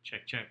Check, check.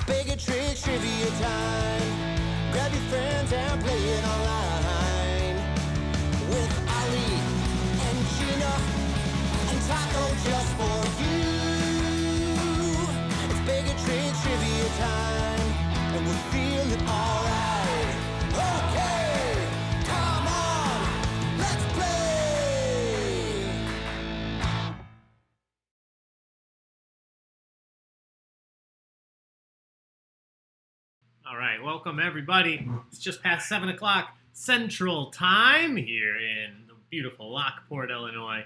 Bigotry trivia time. Grab your friends and play it online. With Ali and Gina, Untitled just for you. It's bigotry trivia time, and we'll feel it alright. Okay, come on, let's play. All right, welcome everybody. It's just past 7 o'clock Central Time here in the beautiful Lockport, Illinois.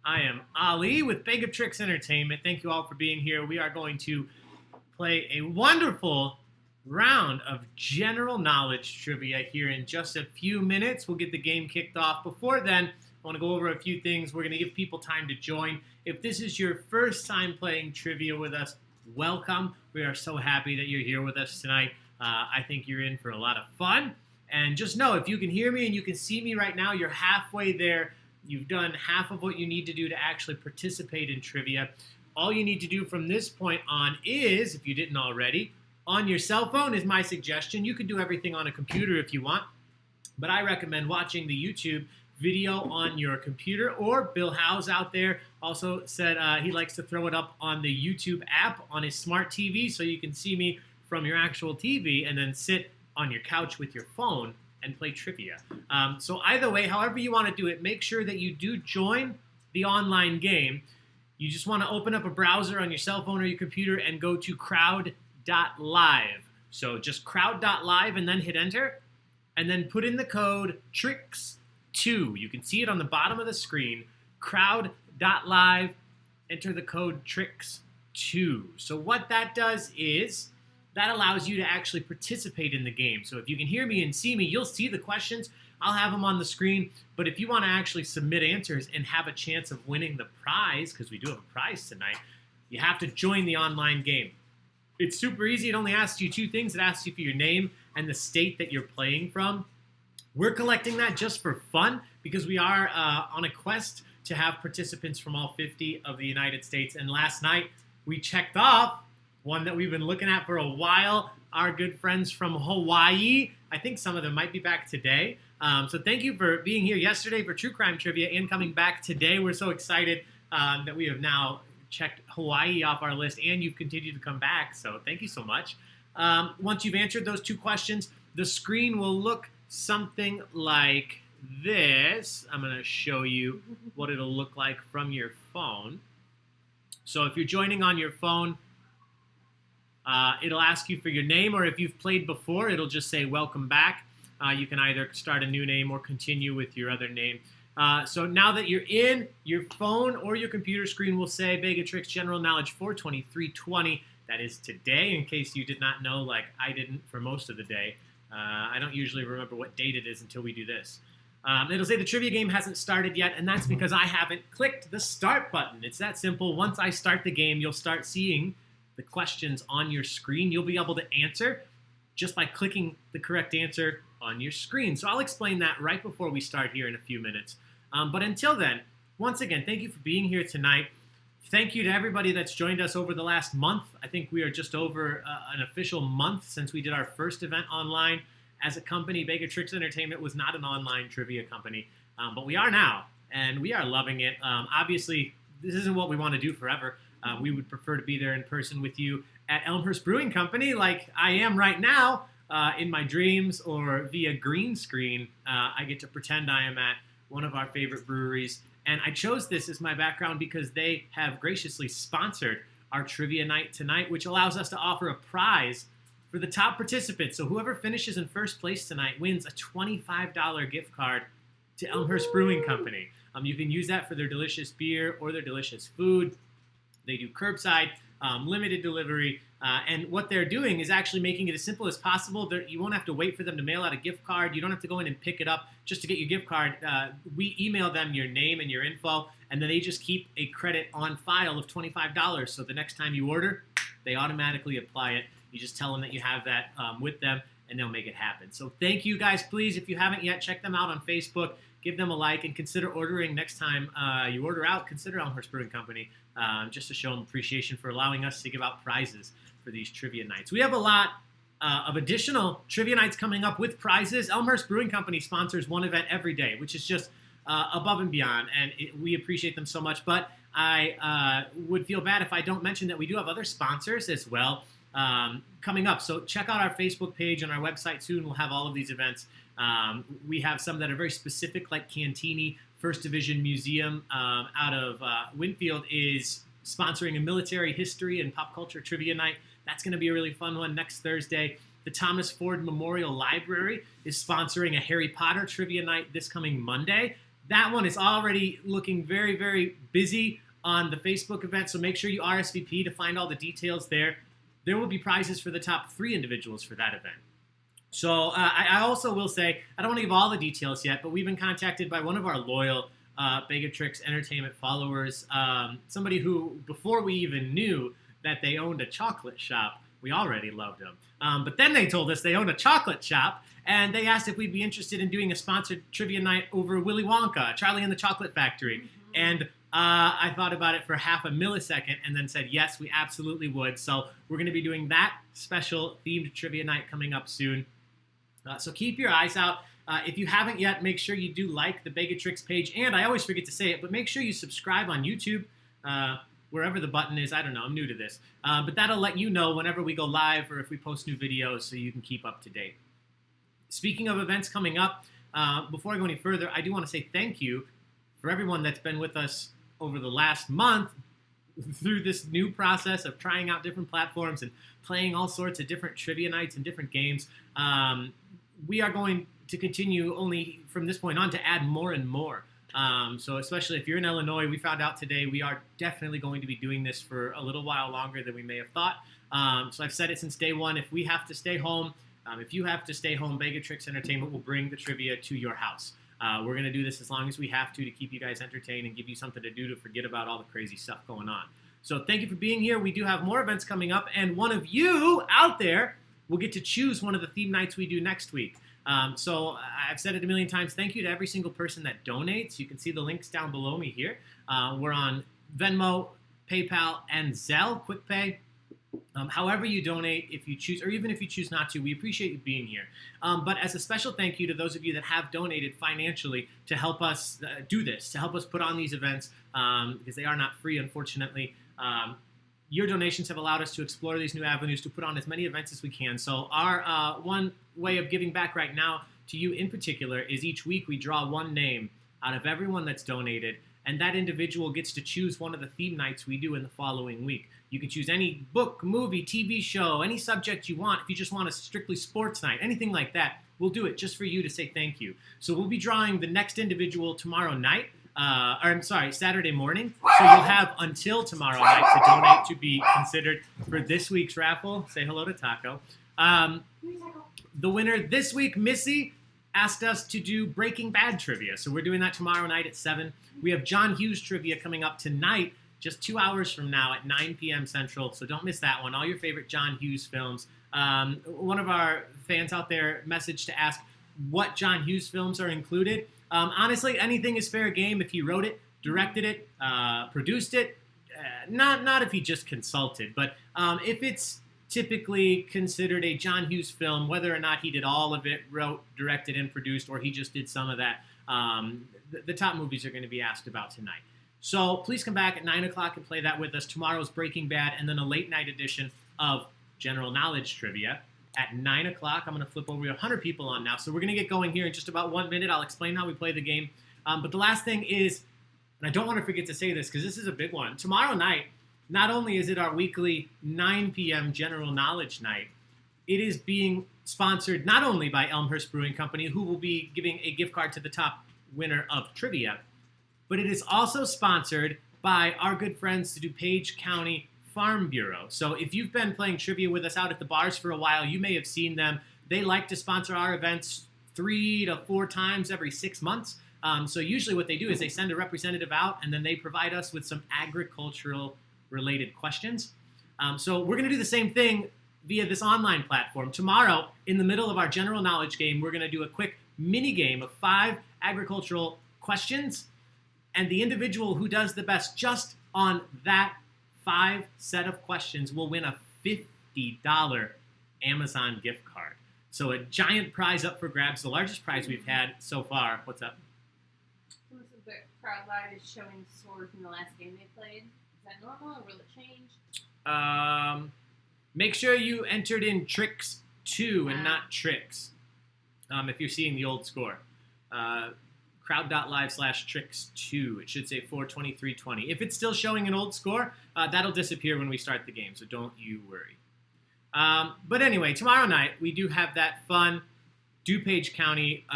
I am Ali with Baig Entertainment. Thank you all for being here. We are going to play a wonderful round of general knowledge trivia here in just a few minutes. We'll get the game kicked off. Before then, I want to go over a few things. We're going to give people time to join. If this is your first time playing trivia with us, welcome. We are so happy that you're here with us tonight. I think you're in for a lot of fun. And just know, if you can hear me and you can see me right now, you're halfway there. You've done half of what you need to do to actually participate in trivia. All you need to do from this point on is, if you didn't already, on your cell phone is my suggestion. You can do everything on a computer if you want, but I recommend watching the YouTube video on your computer. Or Bill Howes out there also said he likes to throw it up on the YouTube app on his smart TV so you can see me from your actual TV and then sit on your couch with your phone and play trivia. So either way, however you want to do it, make sure that you do join the online game. You just want to open up a browser on your cell phone or your computer and go to crowd.live. So just crowd.live and then hit enter, and then put in the code TRICKS2. You can see it on the bottom of the screen. Crowd.live, enter the code TRICKS2. So what that does is that allows you to actually participate in the game. So if you can hear me and see me, you'll see the questions. I'll have them on the screen. But if you want to actually submit answers and have a chance of winning the prize, because we do have a prize tonight, you have to join the online game. It's super easy. It only asks you two things. It asks you for your name and the state that you're playing from. We're collecting that just for fun because we are on a quest to have participants from all 50 of the United States. And last night, we checked off one that we've been looking at for a while, our good friends from Hawaii. I think some of them might be back today. So thank you for being here yesterday for True Crime Trivia and coming back today. We're so excited that we have now checked Hawaii off our list, and you've continued to come back. So thank you so much. Once you've answered those two questions, the screen will look something like this. I'm going to show you what it'll look like from your phone. So if you're joining on your phone, it'll ask you for your name, or if you've played before, it'll just say welcome back. You can either start a new name or continue with your other name. So now that you're in, your phone or your computer screen will say Begatrix General Knowledge 42320. That is today, in case you did not know, like I didn't for most of the day. I don't usually remember what date it is until we do this. It'll say the trivia game hasn't started yet, and that's because I haven't clicked the start button. It's that simple. Once I start the game, you'll start seeing the questions on your screen. You'll be able to answer just by clicking the correct answer on your screen. So I'll explain that right before we start here in a few minutes. But until then, once again, thank you for being here tonight. Thank you to everybody that's joined us over the last month. I think we are just over an official month since we did our first event online as a company. Baig Entertainment was not an online trivia company, but we are now, and we are loving it. Obviously, this isn't what we want to do forever. We would prefer to be there in person with you at Elmhurst Brewing Company like I am right now in my dreams, or via green screen. I get to pretend I am at one of our favorite breweries. And I chose this as my background because they have graciously sponsored our trivia night tonight, which allows us to offer a prize for the top participants. So whoever finishes in first place tonight wins a $25 gift card to Elmhurst Brewing Company. You can use that for their delicious beer or their delicious food. They do curbside, limited delivery, and what they're doing is actually making it as simple as possible. You won't have to wait for them to mail out a gift card. You don't have to go in and pick it up just to get your gift card. We email them your name and your info, and then they just keep a credit on file of $25. So the next time you order, they automatically apply it. You just tell them that you have that with them, and they'll make it happen. So thank you guys. Please, if you haven't yet, check them out on Facebook. Give them a like, and consider ordering next time you order out. Consider Elmhurst Brewing Company just to show them appreciation for allowing us to give out prizes. for these trivia nights. We have a lot of additional trivia nights coming up with prizes. Elmhurst Brewing Company sponsors one event every day, which is just above and beyond, and we appreciate them so much. But I would feel bad if I don't mention that we do have other sponsors as well coming up. So check out our Facebook page and our website soon. We'll have all of these events. We have some that are very specific, like Cantini First Division Museum out of Winfield is sponsoring a military history and pop culture trivia night. That's going to be a really fun one next Thursday. The Thomas Ford Memorial Library is sponsoring a Harry Potter trivia night this coming Monday. That one is already looking very, very busy on the Facebook event, so make sure you RSVP to find all the details there. There will be prizes for the top 3 individuals for that event. So I also will say, I don't want to give all the details yet, but we've been contacted by one of our loyal Begatrix Entertainment followers, somebody who, before we even knew that they owned a chocolate shop, we already loved them. But then they told us they owned a chocolate shop, and they asked if we'd be interested in doing a sponsored trivia night over Willy Wonka, Charlie and the Chocolate Factory. Mm-hmm. And I thought about it for half a millisecond and then said, yes, we absolutely would. So we're going to be doing that special themed trivia night coming up soon. So keep your eyes out. If you haven't yet, make sure you do like the Begatrix page. And I always forget to say it, but make sure you subscribe on YouTube, wherever the button is. I don't know. I'm new to this. But that'll let you know whenever we go live or if we post new videos so you can keep up to date. Speaking of events coming up, before I go any further, I do want to say thank you for everyone that's been with us over the last month through this new process of trying out different platforms and playing all sorts of different trivia nights and different games. We are going to continue only from this point on to add more and more. So especially if you're in Illinois, we found out today we are definitely going to be doing this for a little while longer than we may have thought. So I've said it since day one. If we have to stay home, if you have to stay home, Begatrix Entertainment will bring the trivia to your house. We're going to do this as long as we have to keep you guys entertained and give you something to do to forget about all the crazy stuff going on. So thank you for being here. We do have more events coming up, and one of you out there will get to choose one of the theme nights we do next week. So I've said it a million times. Thank you to every single person that donates. You can see the links down below me here. We're on Venmo, PayPal, and Zelle, QuickPay. However you donate, if you choose, or even if you choose not to, we appreciate you being here. But as a special thank you to those of you that have donated financially to help us do this, to help us put on these events, because they are not free, unfortunately. Your donations have allowed us to explore these new avenues, to put on as many events as we can. So our one way of giving back right now to you in particular is each week we draw one name out of everyone that's donated, and that individual gets to choose one of the theme nights we do in the following week. You can choose any book, movie, TV show, any subject you want. If you just want a strictly sports night, anything like that, we'll do it just for you to say thank you. So we'll be drawing the next individual tomorrow night, Saturday morning. So you'll have until tomorrow night to donate to be considered for this week's raffle. Say hello to Taco. The winner this week, Missy, asked us to do Breaking Bad trivia. So we're doing that tomorrow night at 7. We have John Hughes trivia coming up tonight, just 2 hours from now at 9 p.m. Central. So don't miss that one. All your favorite John Hughes films. One of our fans out there messaged to ask what John Hughes films are included. Honestly, anything is fair game if he wrote it, directed it, produced it. Not if he just consulted, but if it's typically considered a John Hughes film, whether or not he did all of it, wrote, directed, and produced, or he just did some of that, the top movies are going to be asked about tonight. So please come back at 9 o'clock and play that with us. Tomorrow's Breaking Bad, and then a late night edition of General Knowledge Trivia at 9 o'clock. I'm going to flip over 100 people on now. So we're going to get going here in just about 1 minute. I'll explain how we play the game. But the last thing is, and I don't want to forget to say this because this is a big one. Tomorrow night, not only is it our weekly 9 p.m. General Knowledge Night, it is being sponsored not only by Elmhurst Brewing Company, who will be giving a gift card to the top winner of trivia, but it is also sponsored by our good friends, the DuPage County Farm Bureau. So if you've been playing trivia with us out at the bars for a while, you may have seen them. They like to sponsor our events 3 to 4 times every 6 months. So usually what they do is they send a representative out, and then they provide us with some agricultural-related questions. So we're going to do the same thing via this online platform. Tomorrow, in the middle of our general knowledge game, we're going to do a quick mini game of 5 agricultural questions, and the individual who does the best just on that 5 set of questions will win a $50 Amazon gift card. So a giant prize up for grabs, the largest prize we've had so far. What's up? Someone said that crowd.live is showing scores from the last game they played. Is that normal or will it change? Make sure you entered in tricks 2 and not tricks. If you're seeing the old score. Crowd.live/tricks2. It should say 423.20. If it's still showing an old score, that'll disappear when we start the game, so don't you worry. But anyway, tomorrow night we do have that fun DuPage County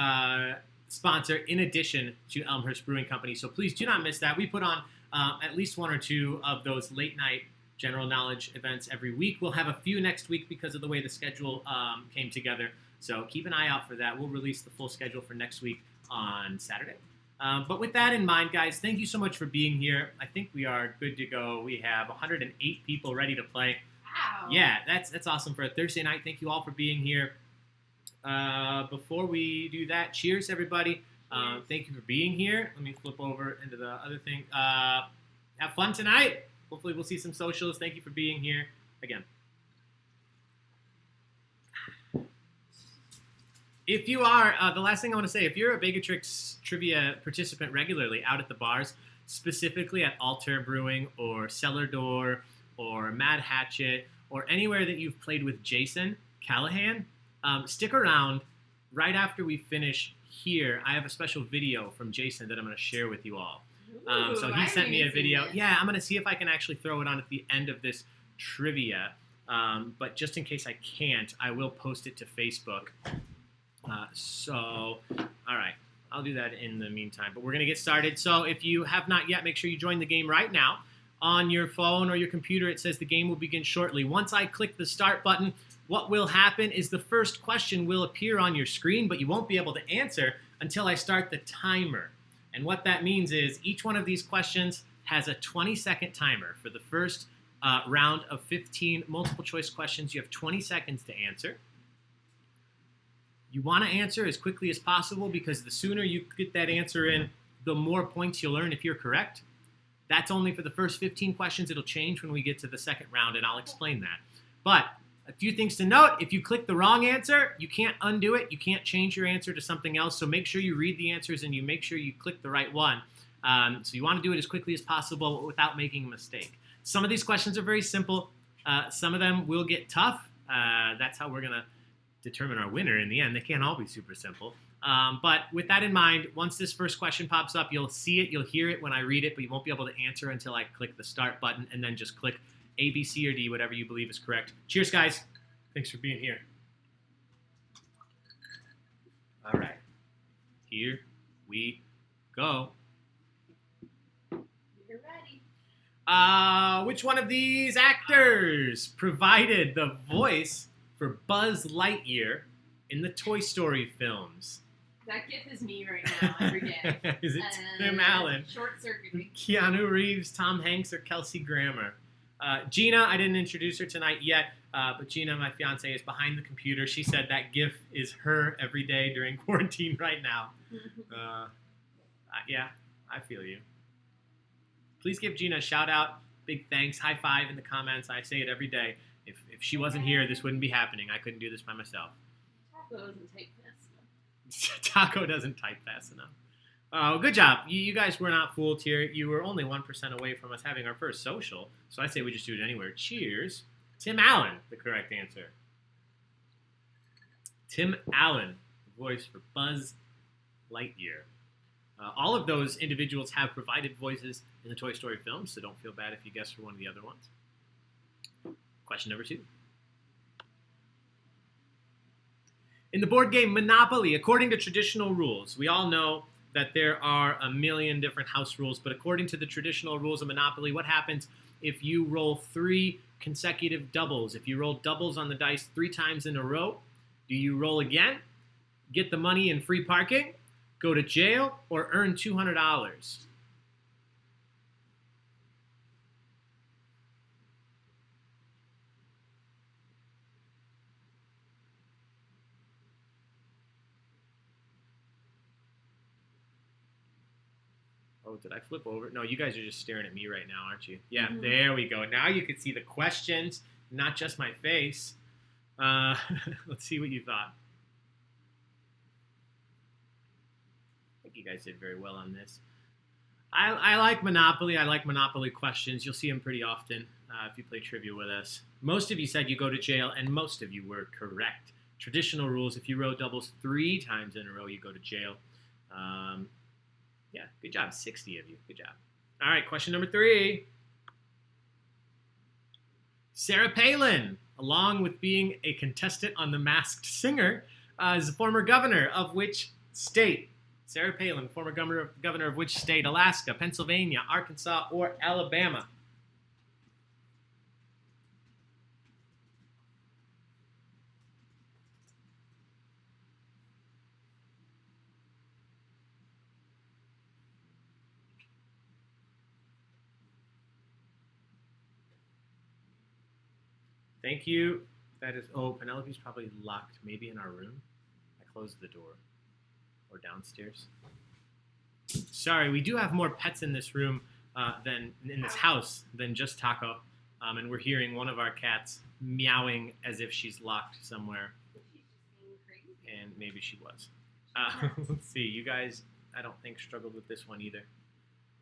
sponsor in addition to Elmhurst Brewing Company, so please do not miss that. We put on at least 1 or 2 of those late night general knowledge events every week. We'll have a few next week because of the way the schedule came together. So keep an eye out for that. We'll release the full schedule for next week on Saturday. But with that in mind, guys, thank you so much for being here. I think we are good to go. We have 108 people ready to play. Wow. Yeah, that's awesome for a Thursday night. Thank you all for being here. Before we do that, cheers, everybody. Thank you for being here. Let me flip over into the other thing. Have fun tonight. Hopefully we'll see some socials. Thank you for being here again. If you are, the last thing I want to say, if you're a Baigatrix trivia participant regularly out at the bars, specifically at Alter Brewing or Cellar Door or Mad Hatchet or anywhere that you've played with Jason Callahan, stick around. Right after we finish here, I have a special video from Jason that I'm going to share with you all. So he sent me a video. Yeah, I'm going to see if I can actually throw it on at the end of this trivia. But just in case I can't, I will post it to Facebook. All right, I'll do that in the meantime. But we're going to get started. So if you have not yet, make sure you join the game right now. On your phone or your computer, it says the game will begin shortly. Once I click the start button, what will happen is the first question will appear on your screen, but you won't be able to answer until I start the timer. And what that means is each one of these questions has a 20-second timer. For the first round of 15 multiple choice questions, you have 20 seconds to answer. You want to answer as quickly as possible because the sooner you get that answer in, the more points you'll earn if you're correct. That's only for the first 15 questions. It'll change when we get to the second round, and I'll explain that. But a few things to note. If you click the wrong answer, you can't undo it. You can't change your answer to something else. So make sure you read the answers and you make sure you click the right one. So you want to do it as quickly as possible without making a mistake. Some of these questions are very simple. Some of them will get tough. That's how we're going to determine our winner in the end. They can't all be super simple. But with that in mind, once this first question pops up, you'll see it, you'll hear it when I read it, but you won't be able to answer until I click the start button and then just click A, B, C, or D, whatever you believe is correct. Cheers, guys. Thanks for being here. All right. Here we go. You're ready. Which one of these actors provided the voice for Buzz Lightyear in the Toy Story films? That GIF is me right now, every day. Is it Tim Allen, Short circuiting. Keanu Reeves, Tom Hanks, or Kelsey Grammer? Gina, I didn't introduce her tonight yet, but Gina, my fiance, is behind the computer. She said that GIF is her every day during quarantine right now. Yeah, I feel you. Please give Gina a shout out, big thanks, high five in the comments. I say it every day. If she wasn't here, this wouldn't be happening. I couldn't do this by myself. Taco doesn't type fast enough. Taco doesn't type fast enough. Oh, good job. You guys were not fooled here. You were only 1% away from us having our first social, so I say we just do it anywhere. Cheers. Tim Allen, the correct answer. Tim Allen, the voice for Buzz Lightyear. All of those individuals have provided voices in the Toy Story films, so don't feel bad if you guess for one of the other ones. Question number 2. In the board game Monopoly, according to traditional rules, we all know that there are a million different house rules, but according to the traditional rules of Monopoly, what happens if you roll 3 consecutive doubles? If you roll doubles on the dice 3 times in a row, do you roll again, get the money in free parking, go to jail, or earn $200? Oh, did I flip over? No, you guys are just staring at me right now, aren't you? Yeah, There we go. Now you can see the questions not just my face. Let's see what you thought. I think you guys did very well on this. I like Monopoly. I like Monopoly questions. You'll see them pretty often if you play trivia with us. Most of you said you go to jail, and most of you were correct. Traditional rules, if you row doubles 3 times in a row, you go to jail. Yeah, good job. 60 of you. Good job. All right, question number 3. Sarah Palin, along with being a contestant on The Masked Singer, is a former governor of which state? Sarah Palin, former governor of which state? Alaska, Pennsylvania, Arkansas, or Alabama? Thank you. That is, Penelope's probably locked, maybe in our room. I closed the door. Or downstairs. Sorry, we do have more pets in this room than in this house than just Taco. And we're hearing one of our cats meowing as if she's locked somewhere. She's just being crazy. And maybe she was. Let's see. You guys, I don't think, struggled with this one either.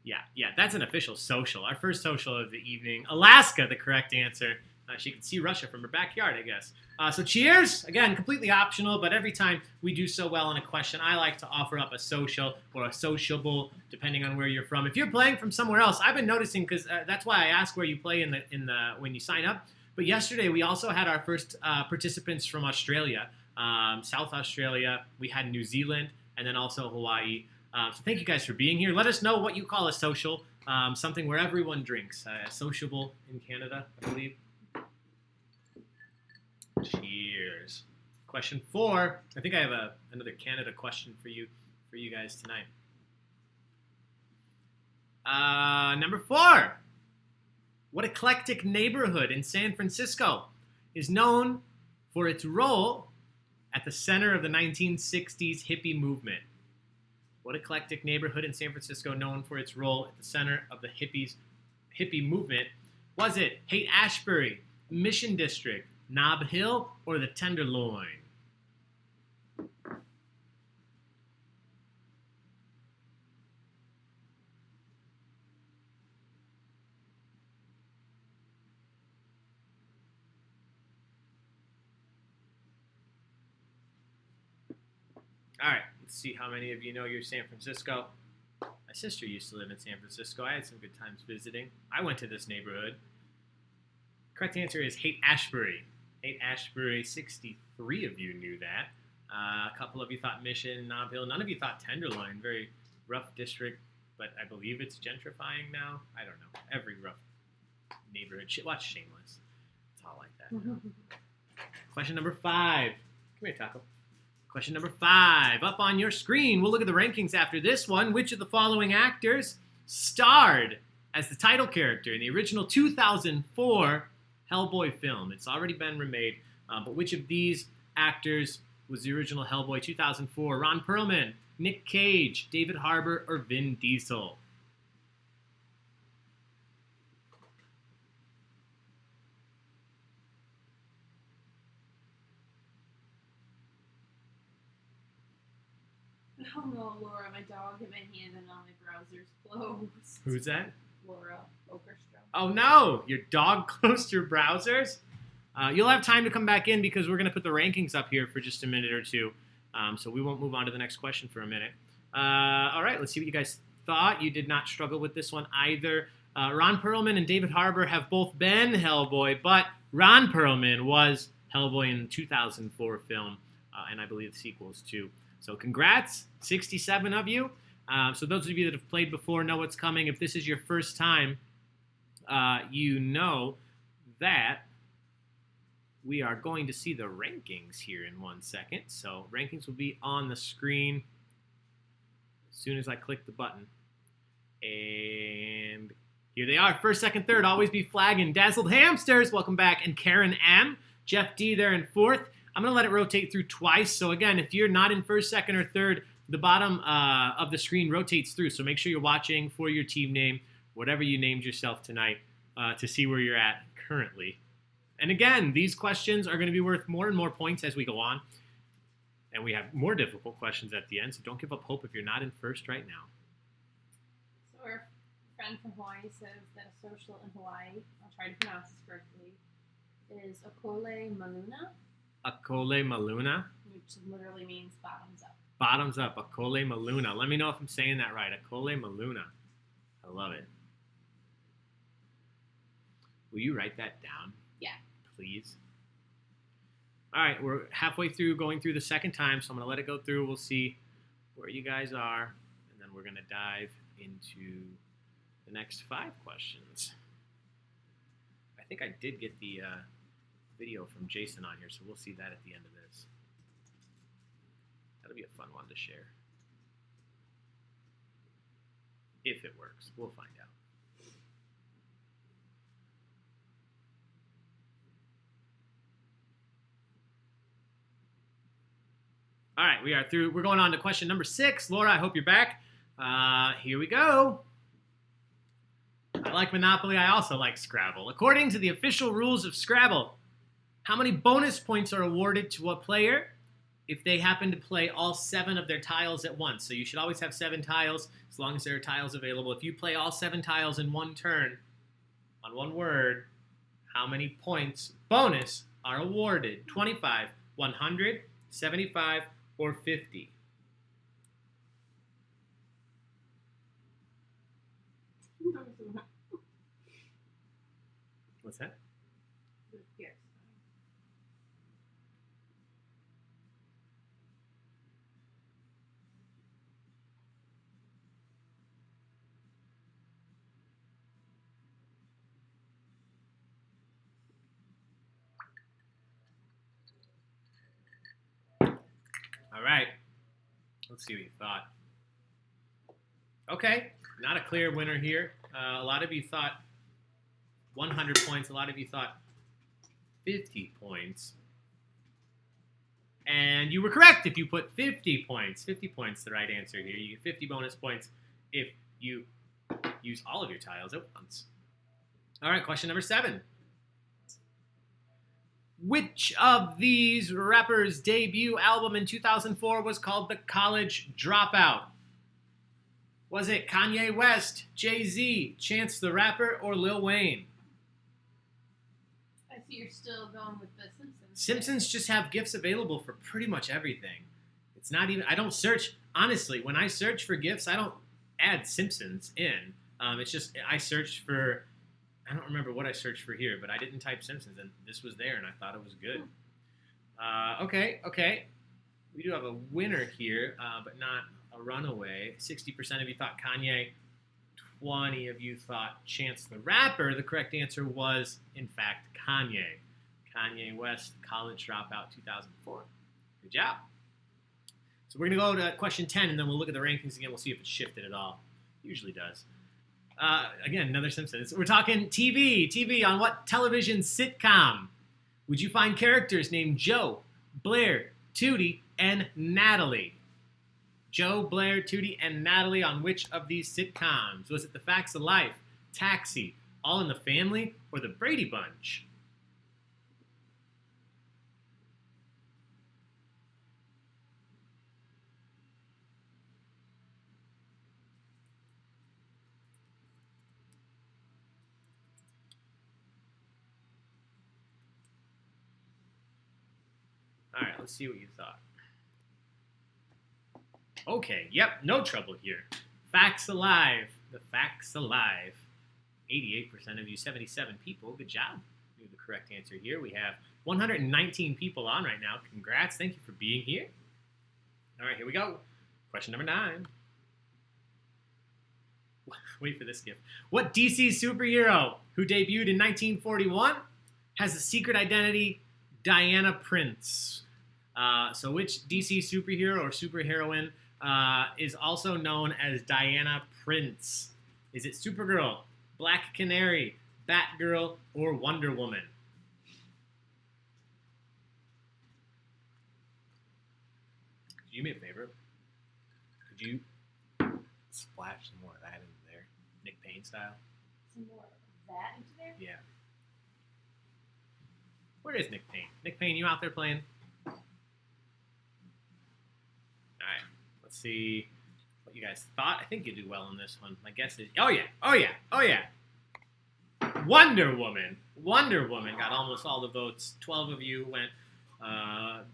Yeah, that's an official social. Our first social of the evening. Alaska, the correct answer. She can see Russia from her backyard, I guess. So cheers. Again, completely optional, but every time we do so well on a question, I like to offer up a social or a sociable, depending on where you're from. If you're playing from somewhere else, I've been noticing, because that's why I ask where you play in the when you sign up. But yesterday, we also had our first participants from Australia, South Australia. We had New Zealand, and then also Hawaii. So thank you guys for being here. Let us know what you call a social, something where everyone drinks. Sociable in Canada, I believe. Cheers. Question 4. I think I have another Canada question for you guys tonight. Number 4. What eclectic neighborhood in San Francisco is known for its role at the center of the 1960s hippie movement? What eclectic neighborhood in San Francisco known for its role at the center of the hippie movement? Was it Haight-Ashbury, Mission District, Nob Hill, or the Tenderloin? All right, let's see how many of you know your San Francisco. My sister used to live in San Francisco. I had some good times visiting. I went to this neighborhood. Correct answer is Haight-Ashbury. Haight-Ashbury, 63 of you knew that. A couple of you thought Mission, Nob Hill. None of you thought Tenderloin. Very rough district, but I believe it's gentrifying now. I don't know. Every rough neighborhood. Watch Shameless. It's all like that. Question number 5. Come here, Taco. Question number 5. Up on your screen. We'll look at the rankings after this one. Which of the following actors starred as the title character in the original 2004 Hellboy film? It's already been remade, but which of these actors was the original Hellboy 2004? Ron Perlman, Nick Cage, David Harbour, or Vin Diesel? Oh no, Laura, my dog hit my hand and all my browser's closed. Who's that? Laura Okerstrom. Oh no, your dog closed your browsers? You'll have time to come back in because we're going to put the rankings up here for just a minute or two. So we won't move on to the next question for a minute. All right, let's see what you guys thought. You did not struggle with this one either. Ron Perlman and David Harbour have both been Hellboy, but Ron Perlman was Hellboy in the 2004 film, and I believe the sequels too. So congrats, 67 of you. So those of you that have played before know what's coming. If this is your first time, you know that we are going to see the rankings here in 1 second. So rankings will be on the screen as soon as I click the button. And here they are. First, second, third, always be flagging. Dazzled Hamsters, welcome back. And Karen M. Jeff D there in fourth. I'm going to let it rotate through twice. So again, if you're not in first, second, or third, the bottom of the screen rotates through. So make sure you're watching for your team name, whatever you named yourself tonight, to see where you're at currently. And again, these questions are going to be worth more and more points as we go on. And we have more difficult questions at the end, so don't give up hope if you're not in first right now. So our friend from Hawaii says that a social in Hawaii, I'll try to pronounce this correctly, is akole maluna. Akole maluna? Which literally means bottoms up. Bottoms up, akole maluna. Let me know if I'm saying that right. Akole maluna. I love it. Will you write that down? Yeah. Please. All right, we're halfway through going through the second time, so I'm going to let it go through. We'll see where you guys are, and then we're going to dive into the next 5 questions. I think I did get the video from Jason on here, so we'll see that at the end of this. That'll be a fun one to share. If it works, we'll find out. All right, we are through. We're going on to question number 6. Laura, I hope you're back. Here we go. I like Monopoly. I also like Scrabble. According to the official rules of Scrabble, how many bonus points are awarded to a player if they happen to play all 7 of their tiles at once? So you should always have 7 tiles as long as there are tiles available. If you play all 7 tiles in one turn on one word, how many points bonus are awarded? 25, 100, 75, or 50? What's that? Yes. All right. Let's see what you thought. Okay, not a clear winner here. A lot of you thought 100 points. A lot of you thought 50 points. And you were correct if you put 50 points. 50 points the right answer here. You get 50 bonus points if you use all of your tiles at once. All right, question number 7. Which of these rappers' debut album in 2004 was called The College Dropout? Was it Kanye West, Jay-Z, Chance the Rapper, or Lil Wayne? I see you're still going with the Simpsons. Simpsons just have GIFs available for pretty much everything. It's not even, I don't search, honestly, when I search for GIFs, I don't add Simpsons in. It's just, I searched for, I don't remember what I searched for here, but I didn't type Simpsons, and this was there, and I thought it was good. Okay. We do have a winner here, but not a runaway. 60% of you thought Kanye. 20 of you thought Chance the Rapper. The correct answer was, in fact, Kanye. Kanye West, College Dropout 2004. Good job. So we're going to go to question 10, and then we'll look at the rankings again. We'll see if it's shifted at all. Usually does. Again, another Simpsons. We're talking TV. TV on what television sitcom would you find characters named Joe, Blair, Tootie, and Natalie? Joe, Blair, Tootie, and Natalie on which of these sitcoms? Was it The Facts of Life, Taxi, All in the Family, or The Brady Bunch? All right, let's see what you thought. Okay, yep, no trouble here. Facts Alive. The Facts Alive. 88% of you, 77 people. Good job. You have the correct answer here. We have 119 people on right now. Congrats. Thank you for being here. All right, here we go. Question number 9. Wait for this gift. What DC superhero who debuted in 1941 has the secret identity Diana Prince? So which DC superhero or superheroine is also known as Diana Prince? Is it Supergirl, Black Canary, Batgirl, or Wonder Woman? Could you do me a favor? Could you splash some more of that into there? Nick Payne style? Some more of that into there? Yeah. Where is Nick Payne? Nick Payne, you out there playing? All right. Let's see what you guys thought. I think you do well in this one. My guess is, oh yeah. Wonder Woman. Wonder Woman got almost all the votes. 12 of you went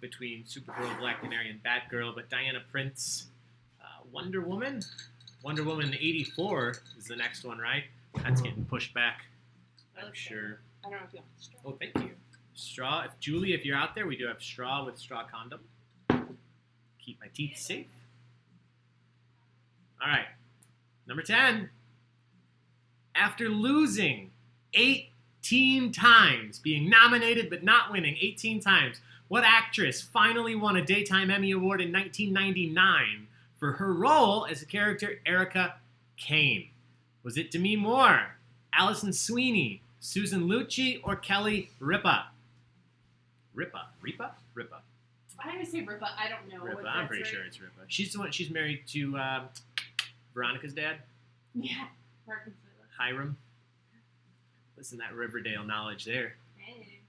between Supergirl, Black Canary, and Batgirl, but Diana Prince, Wonder Woman. Wonder Woman 84 is the next one, right? That's getting pushed back, I'm sure. I don't know if you want the straw. Oh, thank you. Straw. Julie, if you're out there, we do have straw with straw condom. Keep my teeth safe. All right. Number 10. After losing 18 times, being nominated but not winning 18 times, what actress finally won a Daytime Emmy Award in 1999 for her role as the character Erica Kane? Was it Demi Moore, Alison Sweeney, Susan Lucci, or Kelly Ripa? Ripa. I always say Ripa. I don't know. Ripa. I'm pretty sure it's Ripa. She's the one. She's married to Veronica's dad. Yeah. Parkinson's. Hiram. Listen, that Riverdale knowledge there. Hey.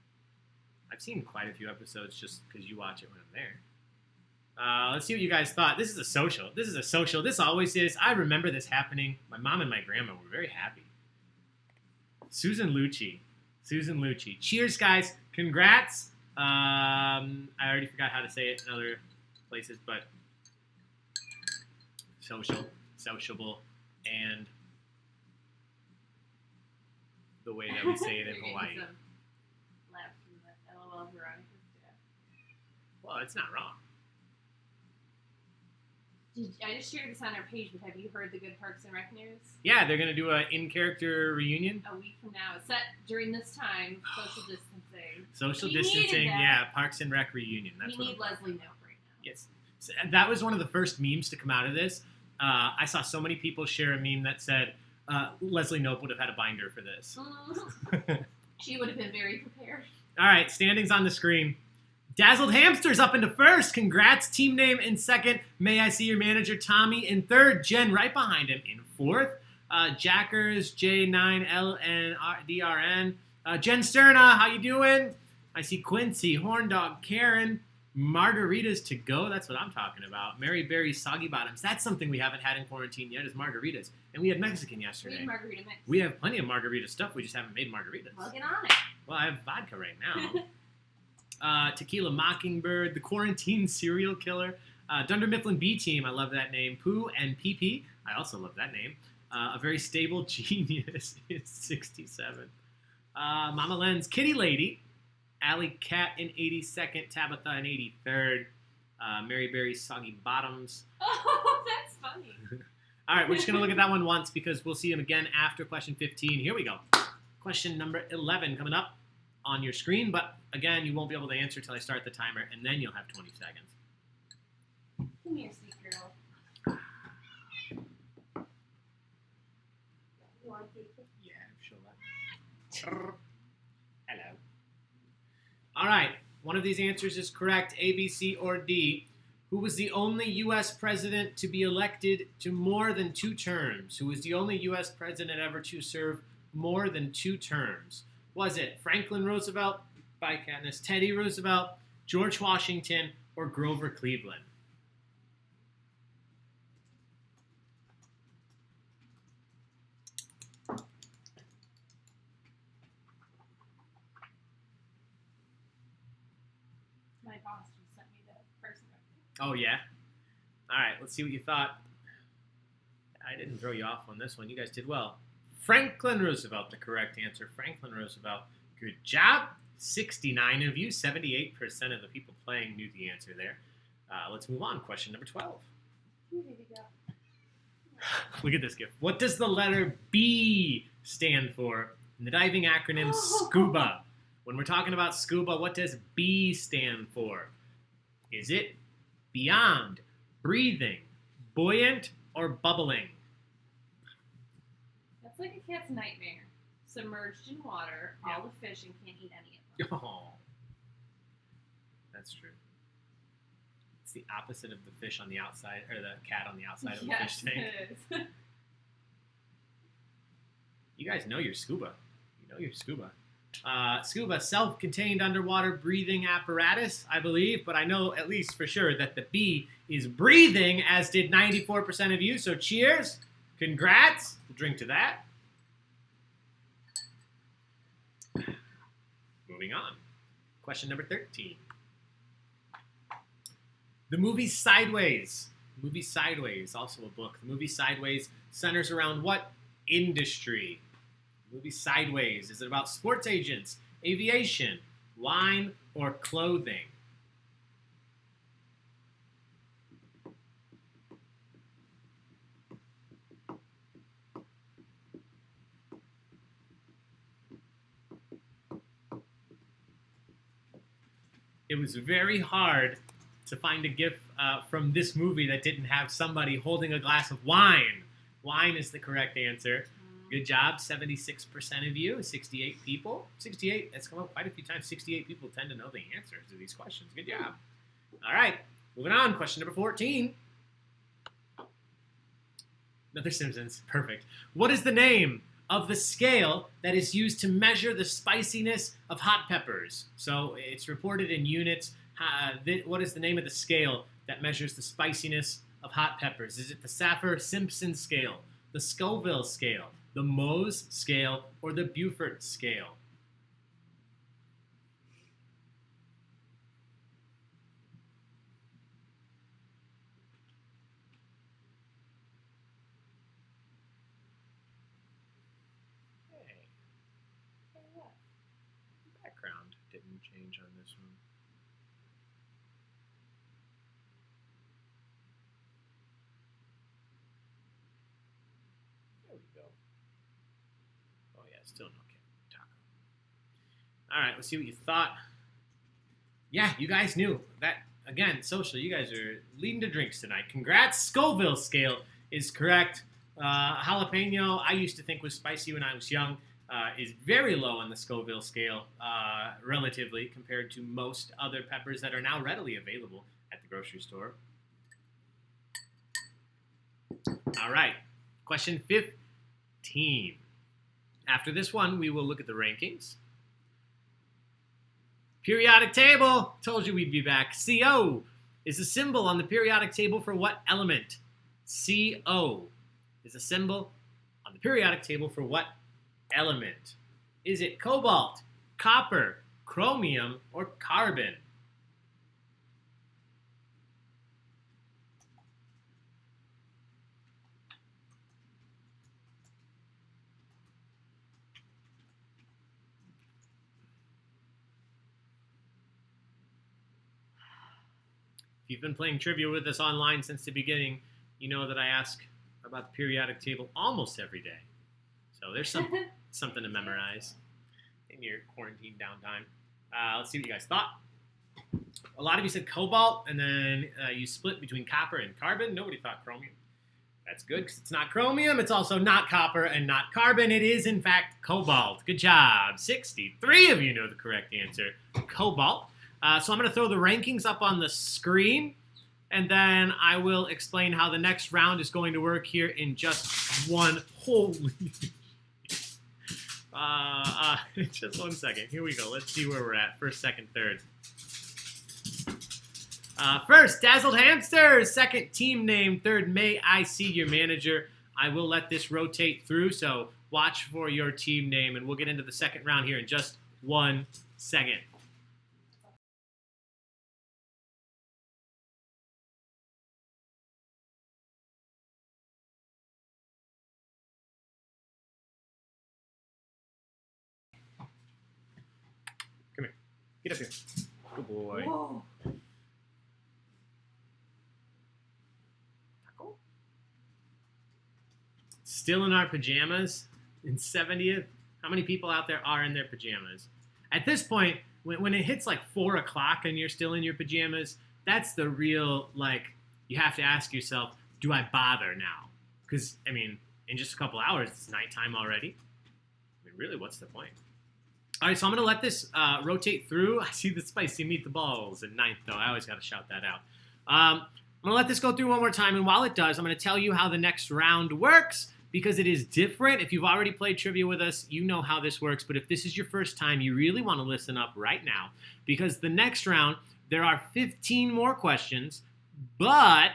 I've seen quite a few episodes just because you watch it when I'm there. Let's see what you guys thought. This is a social. This always is. I remember this happening. My mom and my grandma were very happy. Susan Lucci. Cheers, guys. Congrats. I already forgot how to say it in other places, but sociable, and the way that we say it in Hawaii. Well, it's not wrong. I just shared this on our page, but have you heard the Good Parks and Rec news? Yeah, they're going to do an in-character reunion. A week from now. It's set during this time, social distancing. Social We distancing, needed that. yeah, Parks and Rec reunion. That's We what need Leslie Knope right now. Yes. So that was one of the first memes to come out of this. I saw so many people share a meme that said, Leslie Knope would have had a binder for this. She would have been very prepared. All right, standings on the screen. Dazzled Hamsters up into first. Congrats. Team name in second. May I see your manager, Tommy, in third. Jen right behind him in fourth. Jackers, J9LNDRN. Jen Sterna, how you doing? I see Quincy, Horndog, Karen, margaritas to go. That's what I'm talking about. Mary Berry, Soggy Bottoms. That's something we haven't had in quarantine yet is margaritas. And we had Mexican yesterday. We had margarita mix. We have plenty of margarita stuff. We just haven't made margaritas. Well, get on it. Well, I have vodka right now. Tequila Mockingbird, the Quarantine Serial Killer, Dunder Mifflin B Team, I love that name. Pooh and PP, I also love that name. A Very Stable Genius is 67. Mama Len's Kitty Lady, Alley Cat in 82nd, Tabitha in 83rd, Mary Berry Soggy Bottoms. Oh, that's funny. All right, we're just going to look at that one once because we'll see him again after question 15. Here we go. Question number 11 coming up on your screen, but again, you won't be able to answer until I start the timer, and then you'll have 20 seconds. Come here, sweet girl. You want to take it? Yeah, sure. Hello. All right, one of these answers is correct, A, B, C, or D. Who was the only U.S. president to be elected to more than 2 terms? Who was the only U.S. president ever to serve more than 2 terms? Was it Franklin Roosevelt, by Katniss, Teddy Roosevelt, George Washington, or Grover Cleveland? My boss just sent me the person. Oh, yeah? All right, let's see what you thought. I didn't throw you off on this one. You guys did well. Franklin Roosevelt, the correct answer. Franklin Roosevelt. Good job. 69 of you, 78% of the people playing knew the answer there. Let's move on. Question number 12. Here we go. Look at this gift. What does the letter B stand for in the diving acronym SCUBA? When we're talking about SCUBA, what does B stand for? Is it beyond, breathing, buoyant, or bubbling? That's like a cat's nightmare. Submerged in water, all the fish, and can't eat any of them. Oh, that's true. It's the opposite of the fish on the outside, or the cat on the outside of the Yes, fish tank. it is. You guys know your scuba. You know your scuba. SCUBA, self-contained underwater breathing apparatus, I believe, but I know at least for sure that the B is breathing, as did 94% of you, so cheers. Congrats. We'll drink to that. Moving on. Question number 13. The movie Sideways. The movie Sideways, also a book. The movie Sideways centers around what industry? The movie Sideways. Is it about sports agents, aviation, wine, or clothing? It was very hard to find a GIF from this movie that didn't have somebody holding a glass of wine. Wine is the correct answer. Good job, 76% of you, 68 people. 68, that's come up quite a few times. 68 people tend to know the answers to these questions. Good job. All right, moving on. Question number 14. Another Simpsons. Perfect. What is the name of the scale that is used to measure the spiciness of hot peppers? So it's reported in units. What is the name of the scale that measures the spiciness of hot peppers? Is it the Saffir-Simpson scale, the Scoville scale, the Mohs scale, or the Beaufort scale? Background didn't change on this one. There we go. Oh yeah, still no taco. All right, let's see what you thought. Yeah, you guys knew that. Again, social, you guys are leading to drinks tonight. Congrats. Scoville scale is correct. Jalapeno, I used to think was spicy when I was young. Is very low on the Scoville scale, relatively, compared to most other peppers that are now readily available at the grocery store. All right, question 15. After this one, we will look at the rankings. Periodic table. Told you we'd be back. CO is a symbol on the periodic table for what element? CO is a symbol on the periodic table for what element? Is it cobalt, copper, chromium, or carbon? If you've been playing trivia with us online since the beginning, you know that I ask about the periodic table almost every day. So there's something to memorize in your quarantine downtime. Let's see what you guys thought. A lot of you said cobalt, and then you split between copper and carbon. Nobody thought chromium. That's good, because it's not chromium. It's also not copper and not carbon. It is, in fact, cobalt. Good job. 63 of you know the correct answer. Cobalt. So I'm going to throw the rankings up on the screen, and then I will explain how the next round is going to work here in just one. Holy... just 1 second. Here we go. Let's see where we're at. First, second, third. First, Dazzled Hamsters. Second, team name. Third, May I See Your Manager. I will let this rotate through, so watch for your team name, and we'll get into the second round here in just 1 second. Come here. Get up here. Good boy. Whoa. Taco. Still in our pajamas in 70th. How many people out there are in their pajamas? At this point, when it hits like 4 o'clock and you're still in your pajamas, that's the real, like, you have to ask yourself, do I bother now? Because, I mean, in just a couple hours, it's nighttime already. I mean, really, what's the point? All right, so I'm going to let this rotate through. I see the spicy meatballs in ninth, though. I always got to shout that out. I'm going to let this go through one more time, and while it does, I'm going to tell you how the next round works. because it is different. If you've already played trivia with us, you know how this works. But if this is your first time, you really want to listen up right now, because the next round, there are 15 more questions, but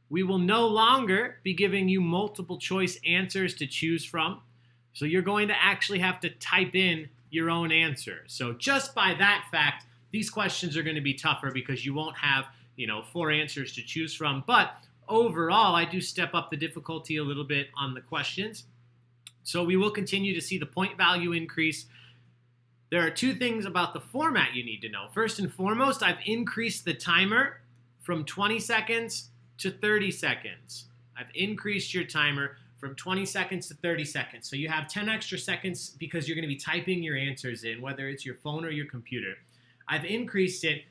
we will no longer be giving you multiple choice answers to choose from. So you're going to actually have to type in your own answer. So just by that fact, these questions are going to be tougher because you won't have, 4 answers to choose from. But overall, I do step up the difficulty a little bit on the questions. So we will continue to see the point value increase. There are 2 things about the format you need to know. First and foremost, I've increased the timer from 20 seconds to 30 seconds. I've increased your timer from 20 seconds to 30 seconds. So you have 10 extra seconds because you're going to be typing your answers in, whether it's your phone or your computer. I've increased it,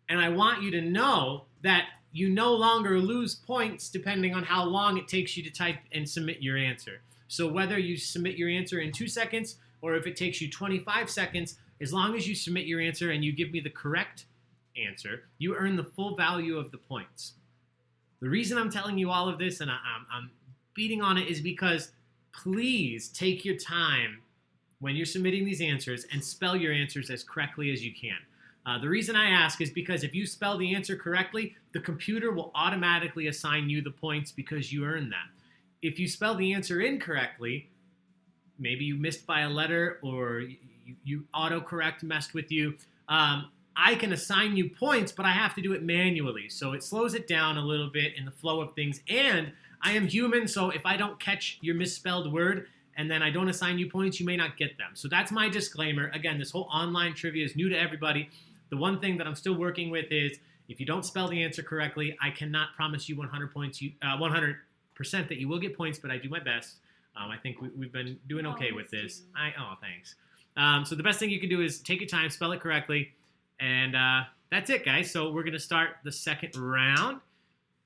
and I want you to know that you no longer lose points depending on how long it takes you to type and submit your answer. So whether you submit your answer in 2 seconds or if it takes you 25 seconds, as long as you submit your answer and you give me the correct answer, you earn the full value of the points. The reason I'm telling you all of this and I'm beating on it is because please take your time when you're submitting these answers and spell your answers as correctly as you can. The reason I ask is because if you spell the answer correctly, the computer will automatically assign you the points because you earned that. If you spell the answer incorrectly, maybe you missed by a letter or you autocorrect messed with you, I can assign you points, but I have to do it manually. So it slows it down a little bit in the flow of things. And I am human, so if I don't catch your misspelled word and then I don't assign you points, you may not get them. So that's my disclaimer. Again, this whole online trivia is new to everybody. The one thing that I'm still working with is if you don't spell the answer correctly, I cannot promise you 100 points, 100% that you will get points, but I do my best. I think we've been doing okay with this. Thanks. So the best thing you can do is take your time, spell it correctly, and that's it, guys. So we're going to start the second round.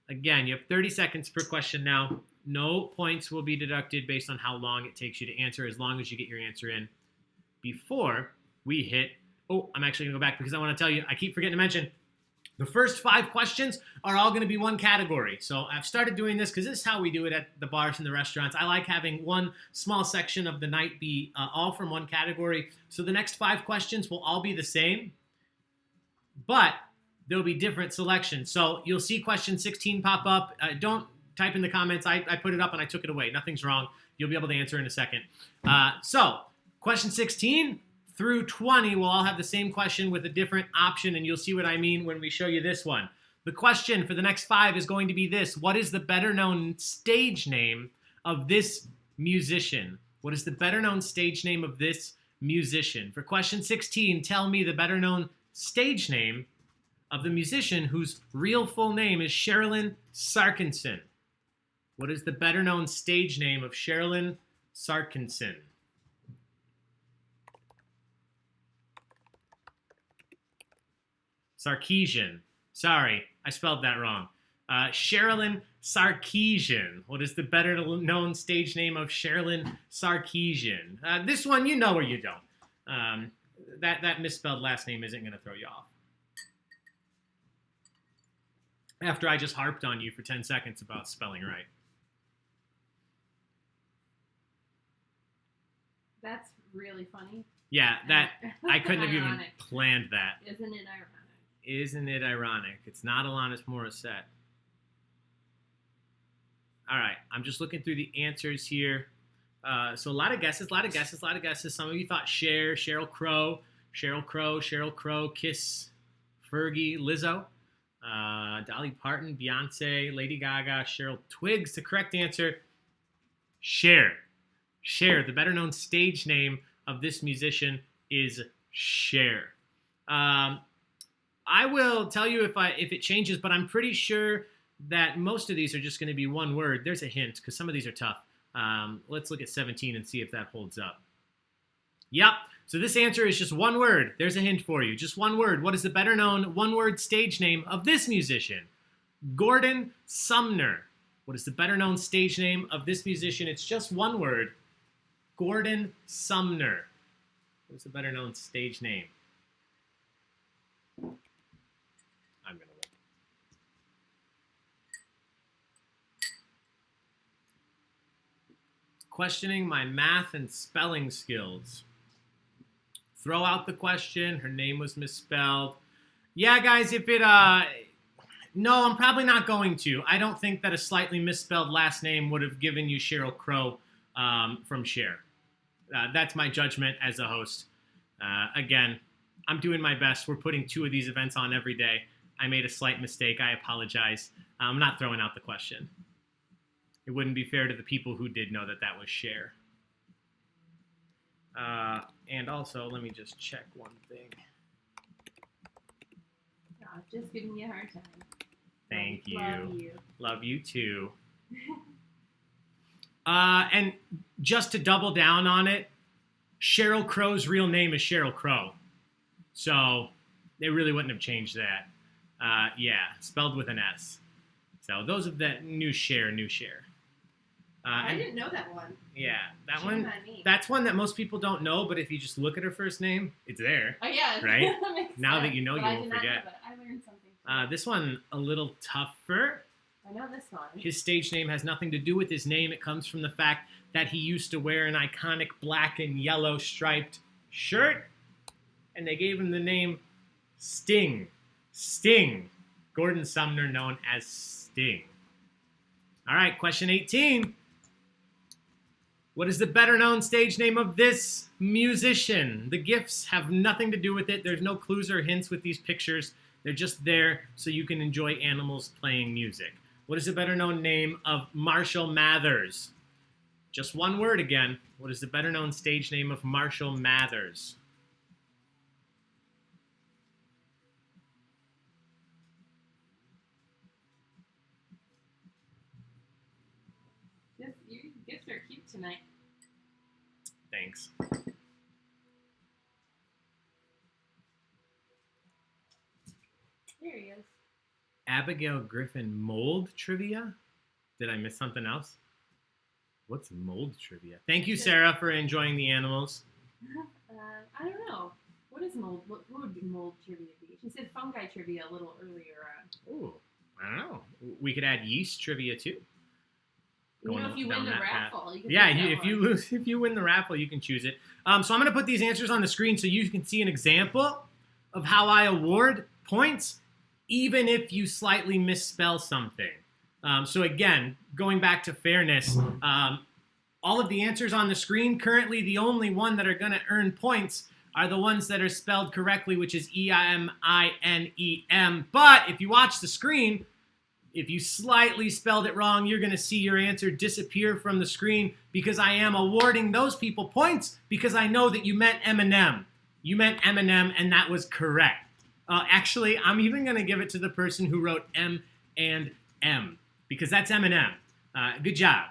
Again, you have 30 seconds per question now. No points will be deducted based on how long it takes you to answer, as long as you get your answer in before we hit. Oh, I'm actually going to go back because I want to tell you, I keep forgetting to mention, the first 5 questions are all going to be one category. So I've started doing this because this is how we do it at the bars and the restaurants. I like having one small section of the night be all from one category. So the next 5 questions will all be the same, but there'll be different selections. So you'll see question 16 pop up. Don't type in the comments. I put it up and I took it away. Nothing's wrong. You'll be able to answer in a second. So question 16 through 20 will all have the same question with a different option, and you'll see what I mean when we show you this one. The question for the next 5 is going to be this: what is the better-known stage name of this musician? What is the better-known stage name of this musician? For question 16, tell me the better-known stage name of the musician whose real full name is Cherilyn Sarkinson. What is the better-known stage name of Cherilyn Sarkinson? Sarkeesian. Sorry, I spelled that wrong. Cherilyn Sarkeesian. What is the better-known stage name of Cherilyn Sarkeesian? This one you know or you don't. That misspelled last name isn't going to throw you off. After I just harped on you for 10 seconds about spelling right. That's really funny. Yeah, that I couldn't have even Ironic. planned that. Isn't it ironic? Isn't it ironic? It's not Alanis Morissette. All right, I'm just looking through the answers here. So a lot of guesses. Some of you thought Cher, Sheryl Crow, Kiss, Fergie, Lizzo, Dolly Parton, Beyonce, Lady Gaga, Cheryl Twigs. The correct answer, Cher. Cher. The better-known stage name of this musician is Cher. I will tell you if it changes, but I'm pretty sure that most of these are just going to be one word. There's a hint because some of these are tough. Let's look at 17 and see if that holds up. Yep. So this answer is just one word. There's a hint for you. Just one word. What is the better-known one-word stage name of this musician? Gordon Sumner. What is the better-known stage name of this musician? It's just one word. Gordon Sumner. What is the better-known stage name? I'm going to look. questioning my math and spelling skills. Throw out the question. Her name was misspelled. Yeah, guys, if it, no, I'm probably not going to. I don't think that a slightly misspelled last name would have given you Sheryl Crow from Cher. That's my judgment as a host. Again, I'm doing my best. We're putting 2 of these events on every day. I made a slight mistake. I apologize. I'm not throwing out the question. It wouldn't be fair to the people who did know that that was Cher. And also, let me just check one thing. No, just giving you a hard time. Thank you. Love you. Love you too. And just to double down on it, Sheryl Crow's real name is Sheryl Crow. So they really wouldn't have changed that. Yeah, spelled with an S. So those are the new Cher. I didn't know that one. Yeah, that Shame one. on me. That's one that most people don't know, but if you just look at her first name, it's there. Oh yeah. Right? That makes Now sense. that you know, But you I won't did not forget. know that. I learned something. This one a little tougher. I know this one. His stage name has nothing to do with his name. It comes from the fact that he used to wear an iconic black and yellow striped shirt, and they gave him the name Sting. Sting. Gordon Sumner, known as Sting. All right, question 18. What is the better-known stage name of this musician? The gifts have nothing to do with it. There's no clues or hints with these pictures. They're just there so you can enjoy animals playing music. What is the better-known name of Marshall Mathers? Just one word again. What is the better-known stage name of Marshall Mathers? Your gifts are cute tonight. Thanks. There he is. Abigail Griffin mold trivia? Did I miss something else? What's mold trivia? Thank you, Sarah, for enjoying the animals. I don't know. What is mold? What would mold trivia be? She said fungi trivia a little earlier on. Ooh, I don't know. We could add yeast trivia too. You know, if you win the raffle, you can yeah, pick that one. if you win the raffle, you can choose it. So I'm going to put these answers on the screen so you can see an example of how I award points, even if you slightly misspell something. So again, going back to fairness, all of the answers on the screen, currently the only one that are going to earn points are the ones that are spelled correctly, which is Eiminem. But if you watch the screen, if you slightly spelled it wrong, you're going to see your answer disappear from the screen because I am awarding those people points because I know that you meant Eminem. You meant Eminem, and that was correct. Actually, I'm even going to give it to the person who wrote M and M because that's Eminem. Good job.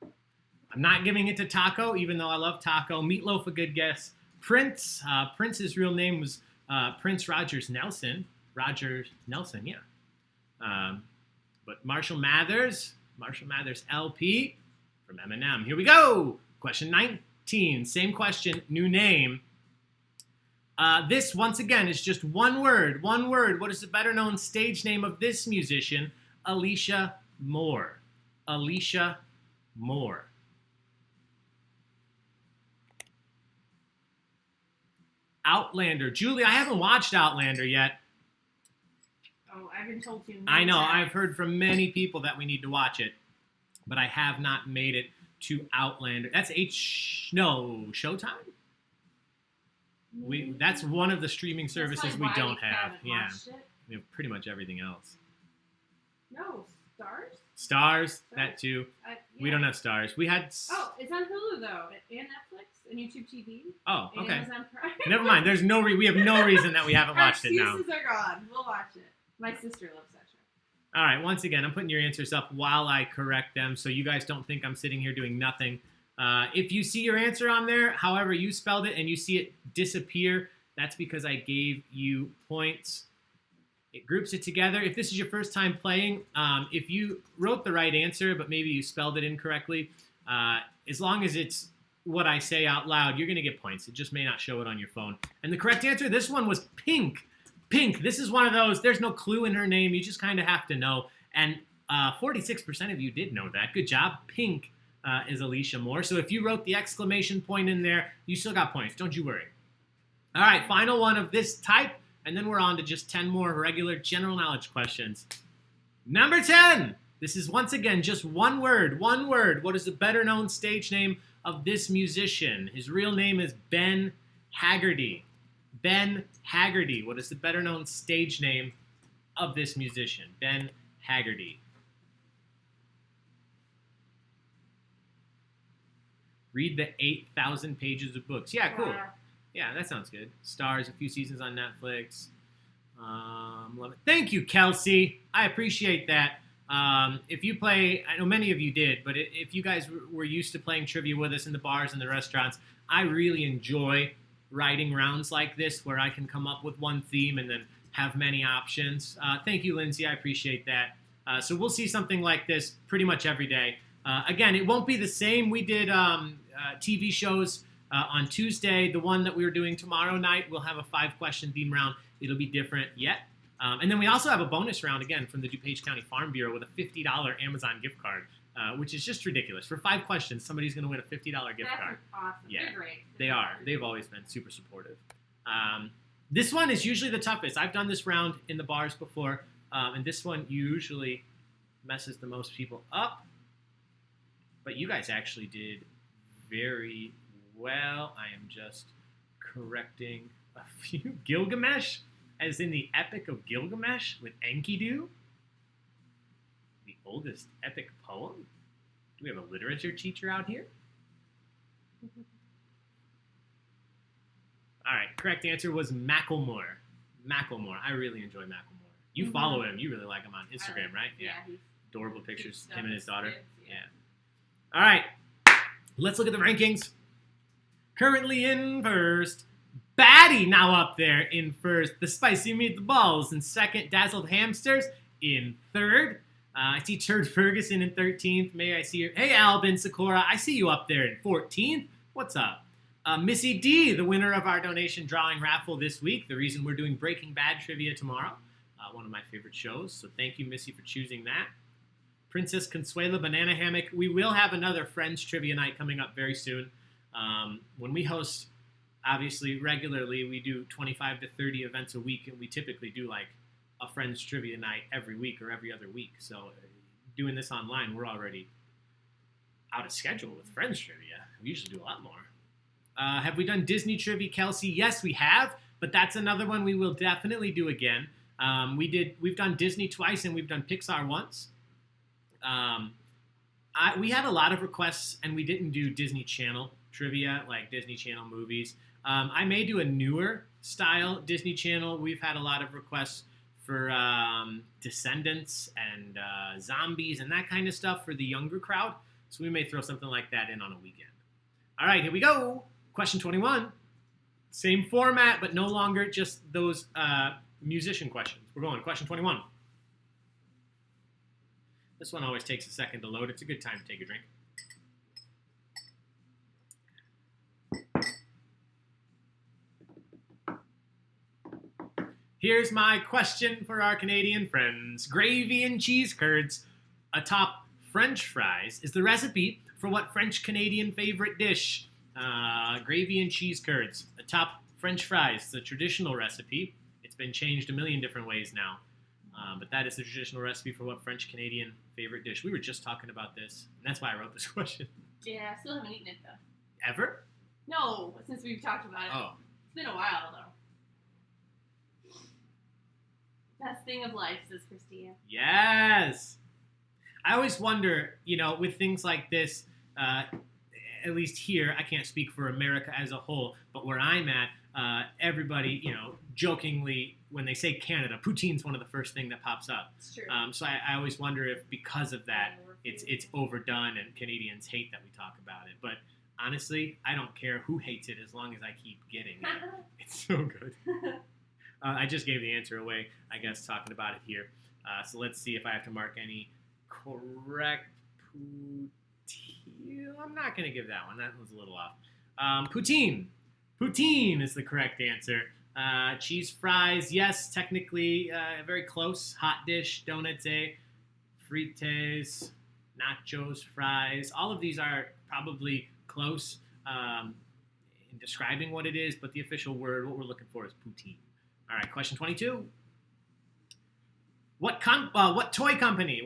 I'm not giving it to Taco, even though I love Taco. Meatloaf, a good guess. Prince. Prince's real name was Prince Rogers Nelson. Rogers Nelson, yeah. But Marshall Mathers LP from Eminem. Here we go. Question 19. Same question, new name. This, once again, is just one word. One word. What is the better-known stage name of this musician? Alicia Moore. Alicia Moore. Outlander. Julie, I haven't watched Outlander yet. Oh, I've been told to. I know. I've heard from many people that we need to watch it, but I have not made it to Outlander. That's Showtime? That's one of the streaming services we don't have. Yeah. We have pretty much everything else. No, Stars? Stars, that too. Yeah. We don't have Stars. We had... Oh, it's on Hulu, though, and Netflix, and YouTube TV. Oh, and okay. Amazon Prime. Never mind. There's no we have no reason that we haven't watched it now. Our excuses are gone. We'll watch it. My sister loves that show. All right, once again, I'm putting your answers up while I correct them so you guys don't think I'm sitting here doing nothing. If you see your answer on there, however you spelled it, and you see it disappear, that's because I gave you points. It groups it together. If this is your first time playing, if you wrote the right answer, but maybe you spelled it incorrectly, as long as it's what I say out loud, you're going to get points. It just may not show it on your phone. And the correct answer, this one was Pink. Pink. This is one of those, there's no clue in her name. You just kind of have to know. And 46% of you did know that. Good job. Pink is Alicia Moore. So if you wrote the exclamation point in there, you still got points. Don't you worry. All right, final one of this type, and then we're on to just 10 more regular general knowledge questions. Number 10. This is once again just one word. One word. What is the better known stage name of this musician? His real name is Ben Haggerty. Ben Haggerty. What is the better known stage name of this musician? Ben Haggerty. Read the 8,000 pages of books. Yeah, cool. Yeah, that sounds good. Stars, a few seasons on Netflix. Love it. Thank you, Kelsey. I appreciate that. If you play, I know many of you did, but if you guys were used to playing trivia with us in the bars and the restaurants, I really enjoy writing rounds like this where I can come up with one theme and then have many options. Thank you, Lindsay. I appreciate that. So we'll see something like this pretty much every day. Again, it won't be the same. We did TV shows on Tuesday. The one that we were doing tomorrow night, we'll have a 5-question theme round. It'll be different yet. And then we also have a bonus round, again, from the DuPage County Farm Bureau with a $50 Amazon gift card, which is just ridiculous. For 5 questions, somebody's going to win a $50 gift card. That's awesome. Yeah, They're great. they are. They've always been super supportive. This one is usually the toughest. I've done this round in the bars before, and this one usually messes the most people up. But you guys actually did very well. I am just correcting a few. Gilgamesh, as in the Epic of Gilgamesh with Enkidu. The oldest epic poem? Do we have a literature teacher out here? All right, correct answer was Macklemore. Macklemore. I really enjoy Macklemore. You follow him. You really like him on Instagram, right? Yeah. He's Adorable pictures, him and his his daughter. kids, yeah. All right, let's look at the rankings. Currently in first, Batty now up there in first. The Spicy Meatballs in second. Dazzled Hamsters in third. I see Turd Ferguson in 13th. May I see your... Hey, Albin Sakura, I see you up there in 14th. What's up? Missy D, the winner of our donation drawing raffle this week. The reason we're doing Breaking Bad trivia tomorrow. One of my favorite shows. So thank you, Missy, for choosing that. Princess Consuela Banana Hammock. We will have another Friends Trivia Night coming up very soon. When we host, obviously, regularly, we do 25 to 30 events a week, and we typically do like a Friends Trivia Night every week or every other week. So doing this online, we're already out of schedule with Friends Trivia. We usually do a lot more. Have we done Disney Trivia, Kelsey? Yes, we have, but that's another one we will definitely do again. We've done Disney twice, and we've done Pixar once. We had a lot of requests, and we didn't do Disney Channel trivia, like Disney Channel movies. I may do a newer style Disney Channel. We've had a lot of requests for Descendants and zombies and that kind of stuff for the younger crowd. So we may throw something like that in on a weekend. All right, here we go. Question 21. Same format, but no longer just those musician questions. We're going to question 21. This one always takes a second to load. It's a good time to take a drink. Here's my question for our Canadian friends. Gravy and cheese curds atop French fries is the recipe for what French-Canadian favorite dish? Gravy and cheese curds atop French fries, the traditional recipe. It's been changed a million different ways now. But that is the traditional recipe for what French-Canadian favorite dish. We were just talking about this, and that's why I wrote this question. Yeah, I still haven't eaten it, though. Ever? No, since we've talked about it. Oh. It's been a while, though. Best thing of life, says Christina. Yes! I always wonder, with things like this, at least here, I can't speak for America as a whole, but where I'm at, everybody, jokingly, when they say Canada, poutine's one of the first thing that pops up. It's true. So I always wonder if because of that, it's overdone and Canadians hate that we talk about it. But honestly, I don't care who hates it as long as I keep getting it. It's so good. I just gave the answer away, I guess, talking about it here. So let's see if I have to mark any correct poutine. I'm not going to give that one. That was a little off. Poutine. Poutine is the correct answer. Cheese fries, yes, technically very close. Hot dish, donuts, frites. nachos, fries. All of these are probably close in describing what it is, but the official word, what we're looking for, is poutine. All right, question 22. What toy company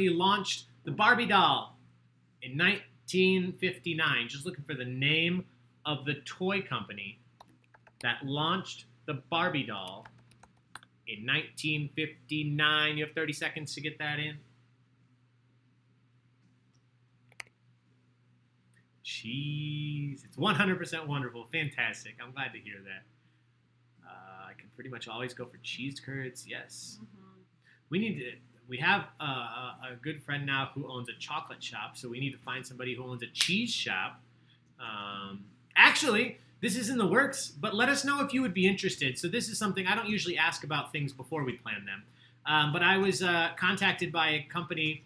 launched the Barbie doll in 1959? Just looking for the name of the toy company that launched the Barbie doll in 1959. You have 30 seconds to get that in. Cheese. It's 100% wonderful. Fantastic. I'm glad to hear that. I can pretty much always go for cheese curds. Yes. Mm-hmm. We have a good friend now who owns a chocolate shop, so we need to find somebody who owns a cheese shop. Actually, this is in the works, but let us know if you would be interested. So this is something I don't usually ask about things before we plan them. But I was contacted by a company,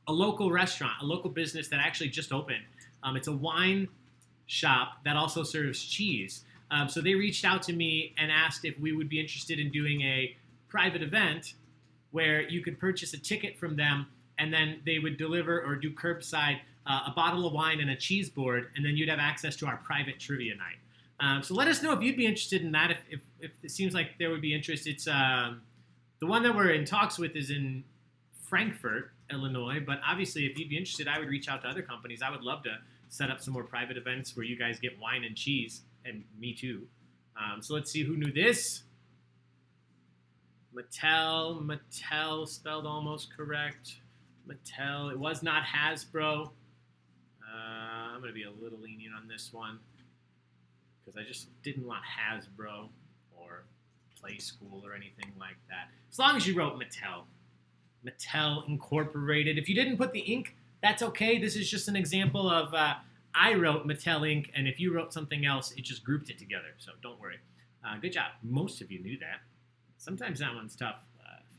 a local restaurant, a local business that actually just opened. It's a wine shop that also serves cheese. So they reached out to me and asked if we would be interested in doing a private event where you could purchase a ticket from them, and then they would deliver or do curbside a bottle of wine and a cheese board, and then you'd have access to our private trivia night. So let us know if you'd be interested in that, if it seems like there would be interest. It's the one that we're in talks with is in Frankfort, Illinois, but obviously if you'd be interested, I would reach out to other companies. I would love to set up some more private events where you guys get wine and cheese, and me too. So let's see who knew this. Mattel, spelled almost correct. Mattel, it was not Hasbro. I'm going to be a little lenient on this one because I just didn't want Hasbro or Play School or anything like that. As long as you wrote Mattel. Mattel Incorporated. If you didn't put the Inc., that's okay. This is just an example of I wrote Mattel Inc., and if you wrote something else, it just grouped it together. So don't worry. Good job. Most of you knew that. Sometimes that one's tough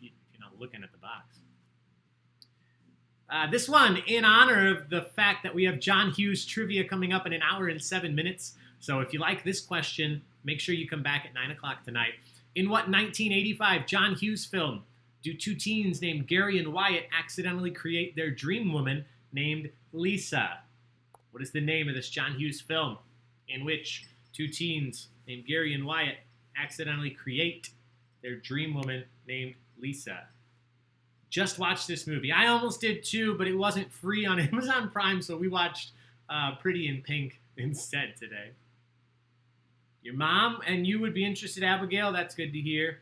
if you're not looking at the box. This one, in honor of the fact that we have John Hughes trivia coming up in an hour and 7 minutes. So if you like this question, make sure you come back at 9 o'clock tonight. In what 1985 John Hughes film do two teens named Gary and Wyatt accidentally create their dream woman named Lisa? What is the name of this John Hughes film in which two teens named Gary and Wyatt accidentally create their dream woman named Lisa? Just watched this movie. I almost did too, but it wasn't free on Amazon Prime, so we watched Pretty in Pink instead today. Your mom and you would be interested, Abigail. That's good to hear.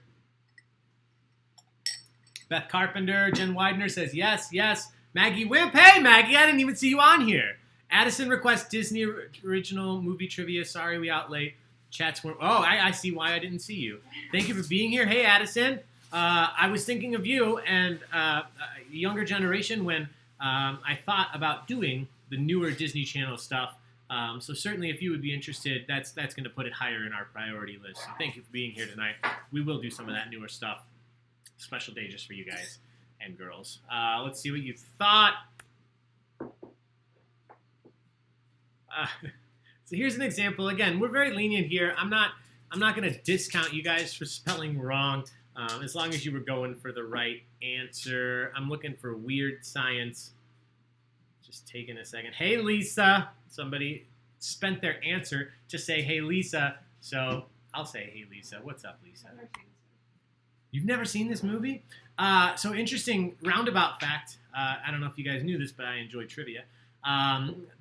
Beth Carpenter, Jen Widener says yes, yes. Maggie Wimp, hey Maggie, I didn't even see you on here. Addison requests Disney original movie trivia. Sorry, we out late. Chats were. Oh, I see why I didn't see you. Thank you for being here. Hey, Addison. I was thinking of you and younger generation when I thought about doing the newer Disney Channel stuff. So certainly, if you would be interested, that's going to put it higher in our priority list. So thank you for being here tonight. We will do some of that newer stuff. Special day just for you guys and girls. Let's see what you thought. So here's an example. Again, we're very lenient here. I'm not going to discount you guys for spelling wrong, as long as you were going for the right answer. I'm looking for weird science. Just taking a second. Hey, Lisa. Somebody spent their answer to say, hey, Lisa. So I'll say, hey, Lisa. What's up, Lisa? You've never seen this movie? So interesting roundabout fact. I don't know if you guys knew this, but I enjoy trivia.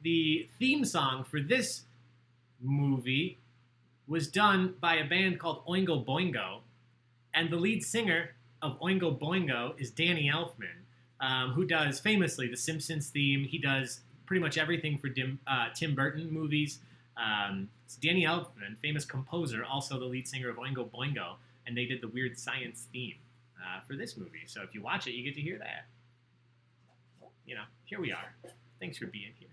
The theme song for this movie was done by a band called Oingo Boingo, and the lead singer of Oingo Boingo is Danny Elfman, who does famously the Simpsons theme. He does pretty much everything for Tim Burton movies. It's Danny Elfman, famous composer, also the lead singer of Oingo Boingo, and they did the Weird Science theme for this movie. So if you watch it, you get to hear that. You know, here we are. Thanks for being here.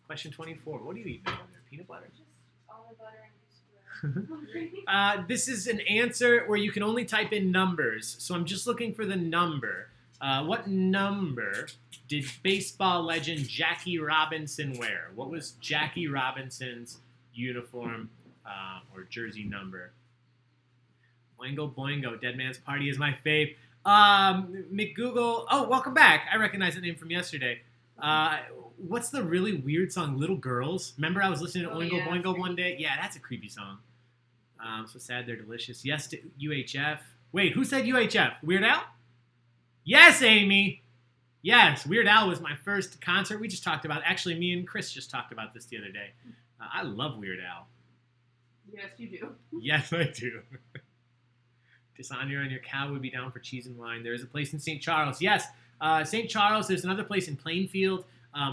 Question 24. What are you eating over there? Peanut butter? Just almond butter and just This is an answer where you can only type in numbers. So I'm just looking for the number. What number did baseball legend Jackie Robinson wear? What was Jackie Robinson's uniform or jersey number? Oingo Boingo, Dead Man's Party is my fave. McGoogle. Oh, welcome back. I recognize that name from yesterday. What's the really weird song, Little Girls? Remember I was listening to Oingo Boingo one day? Yeah, that's a creepy song. So sad they're delicious. Yes to UHF. Wait, who said UHF? Weird Al? Yes, Amy. Yes, Weird Al was my first concert. We just talked about, actually, me and Chris just talked about this the other day. I love Weird Al. Yes, you do. Yes, I do. Dishonor on your cow would be down for cheese and wine. There is a place in St. Charles. Yes, St. Charles. There's another place in Plainfield.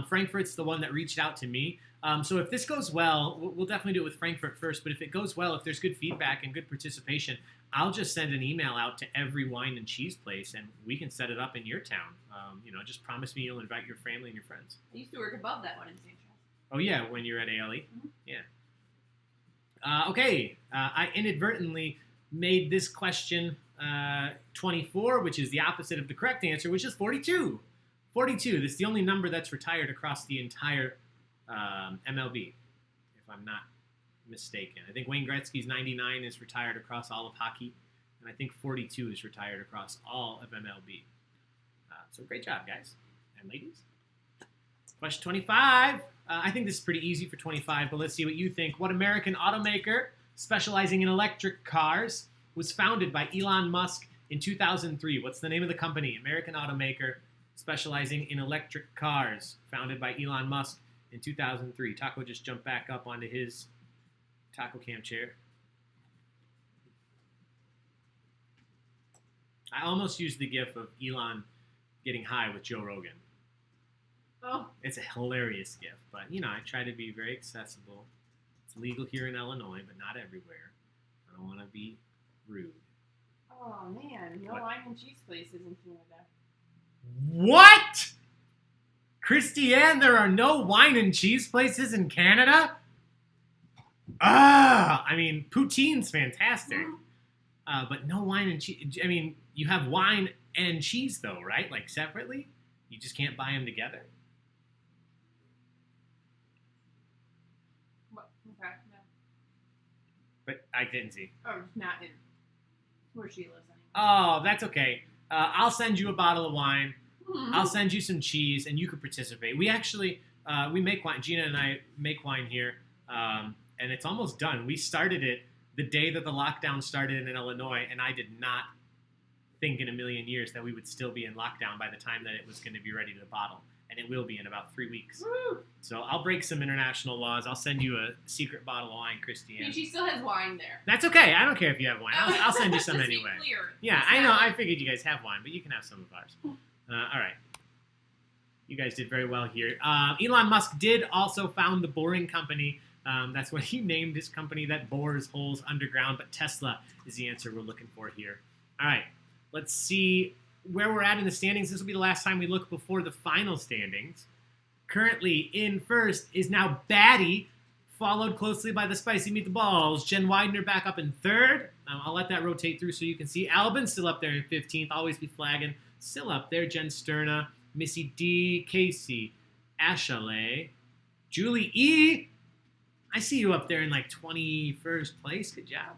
Frankfurt's the one that reached out to me. So if this goes well, we'll definitely do it with Frankfurt first. But if it goes well, if there's good feedback and good participation, I'll just send an email out to every wine and cheese place, and we can set it up in your town. Just promise me you'll invite your family and your friends. I used to work above that one in St. Charles. Oh, yeah, when you're at ALE? Mm-hmm. Yeah. Okay, I inadvertently made this question 24, which is the opposite of the correct answer, which is 42. 42. This is the only number that's retired across the entire MLB, if I'm not mistaken. I think Wayne Gretzky's 99 is retired across all of hockey, and I think 42 is retired across all of MLB. So great job, guys and ladies. Question 25. I think this is pretty easy for 25, but let's see what you think. What American automaker specializing in electric cars was founded by Elon Musk in 2003? What's the name of the company? American automaker specializing in electric cars, founded by Elon Musk in 2003. Taco just jumped back up onto his taco cam chair. I almost used the gif of Elon getting high with Joe Rogan. Oh. It's a hilarious gif, but, I try to be very accessible. It's legal here in Illinois, but not everywhere. I don't want to be rude. Oh, man. No wine and cheese places in Canada. What? Christiane, there are no wine and cheese places in Canada? Poutine's fantastic. But no wine and cheese. You have wine and cheese, though, right? Like, separately? You just can't buy them together? Okay, no. But I didn't see. Oh, it's not in where she lives anymore. Oh, that's okay. I'll send you a bottle of wine. Mm-hmm. I'll send you some cheese, and you can participate. We actually, we make wine. Gina and I make wine here, and it's almost done. We started it the day that the lockdown started in Illinois, and I did not think in a million years that we would still be in lockdown by the time that it was going to be ready to bottle. And it will be in about 3 weeks. Woo! So I'll break some international laws. I'll send you a secret bottle of wine, Christiane. And she still has wine there. That's okay. I don't care if you have wine. I'll send you some Just anyway. Be clear. Yeah, I know. I figured you guys have wine, but you can have some of ours. All right. You guys did very well here. Elon Musk did also found the Boring Company. That's what he named his company that bores holes underground. But Tesla is the answer we're looking for here. All right. Let's see where we're at in the standings. This will be the last time we look before the final standings. Currently in first is now Batty, followed closely by the Spicy Meatballs. Jen Widener back up in third. I'll let that rotate through so you can see. Albin's still up there in 15th. Always be flagging. Still up there. Jen Sterna, Missy D, Casey, Ashaley, Julie E. I see you up there in like 21st place. Good job.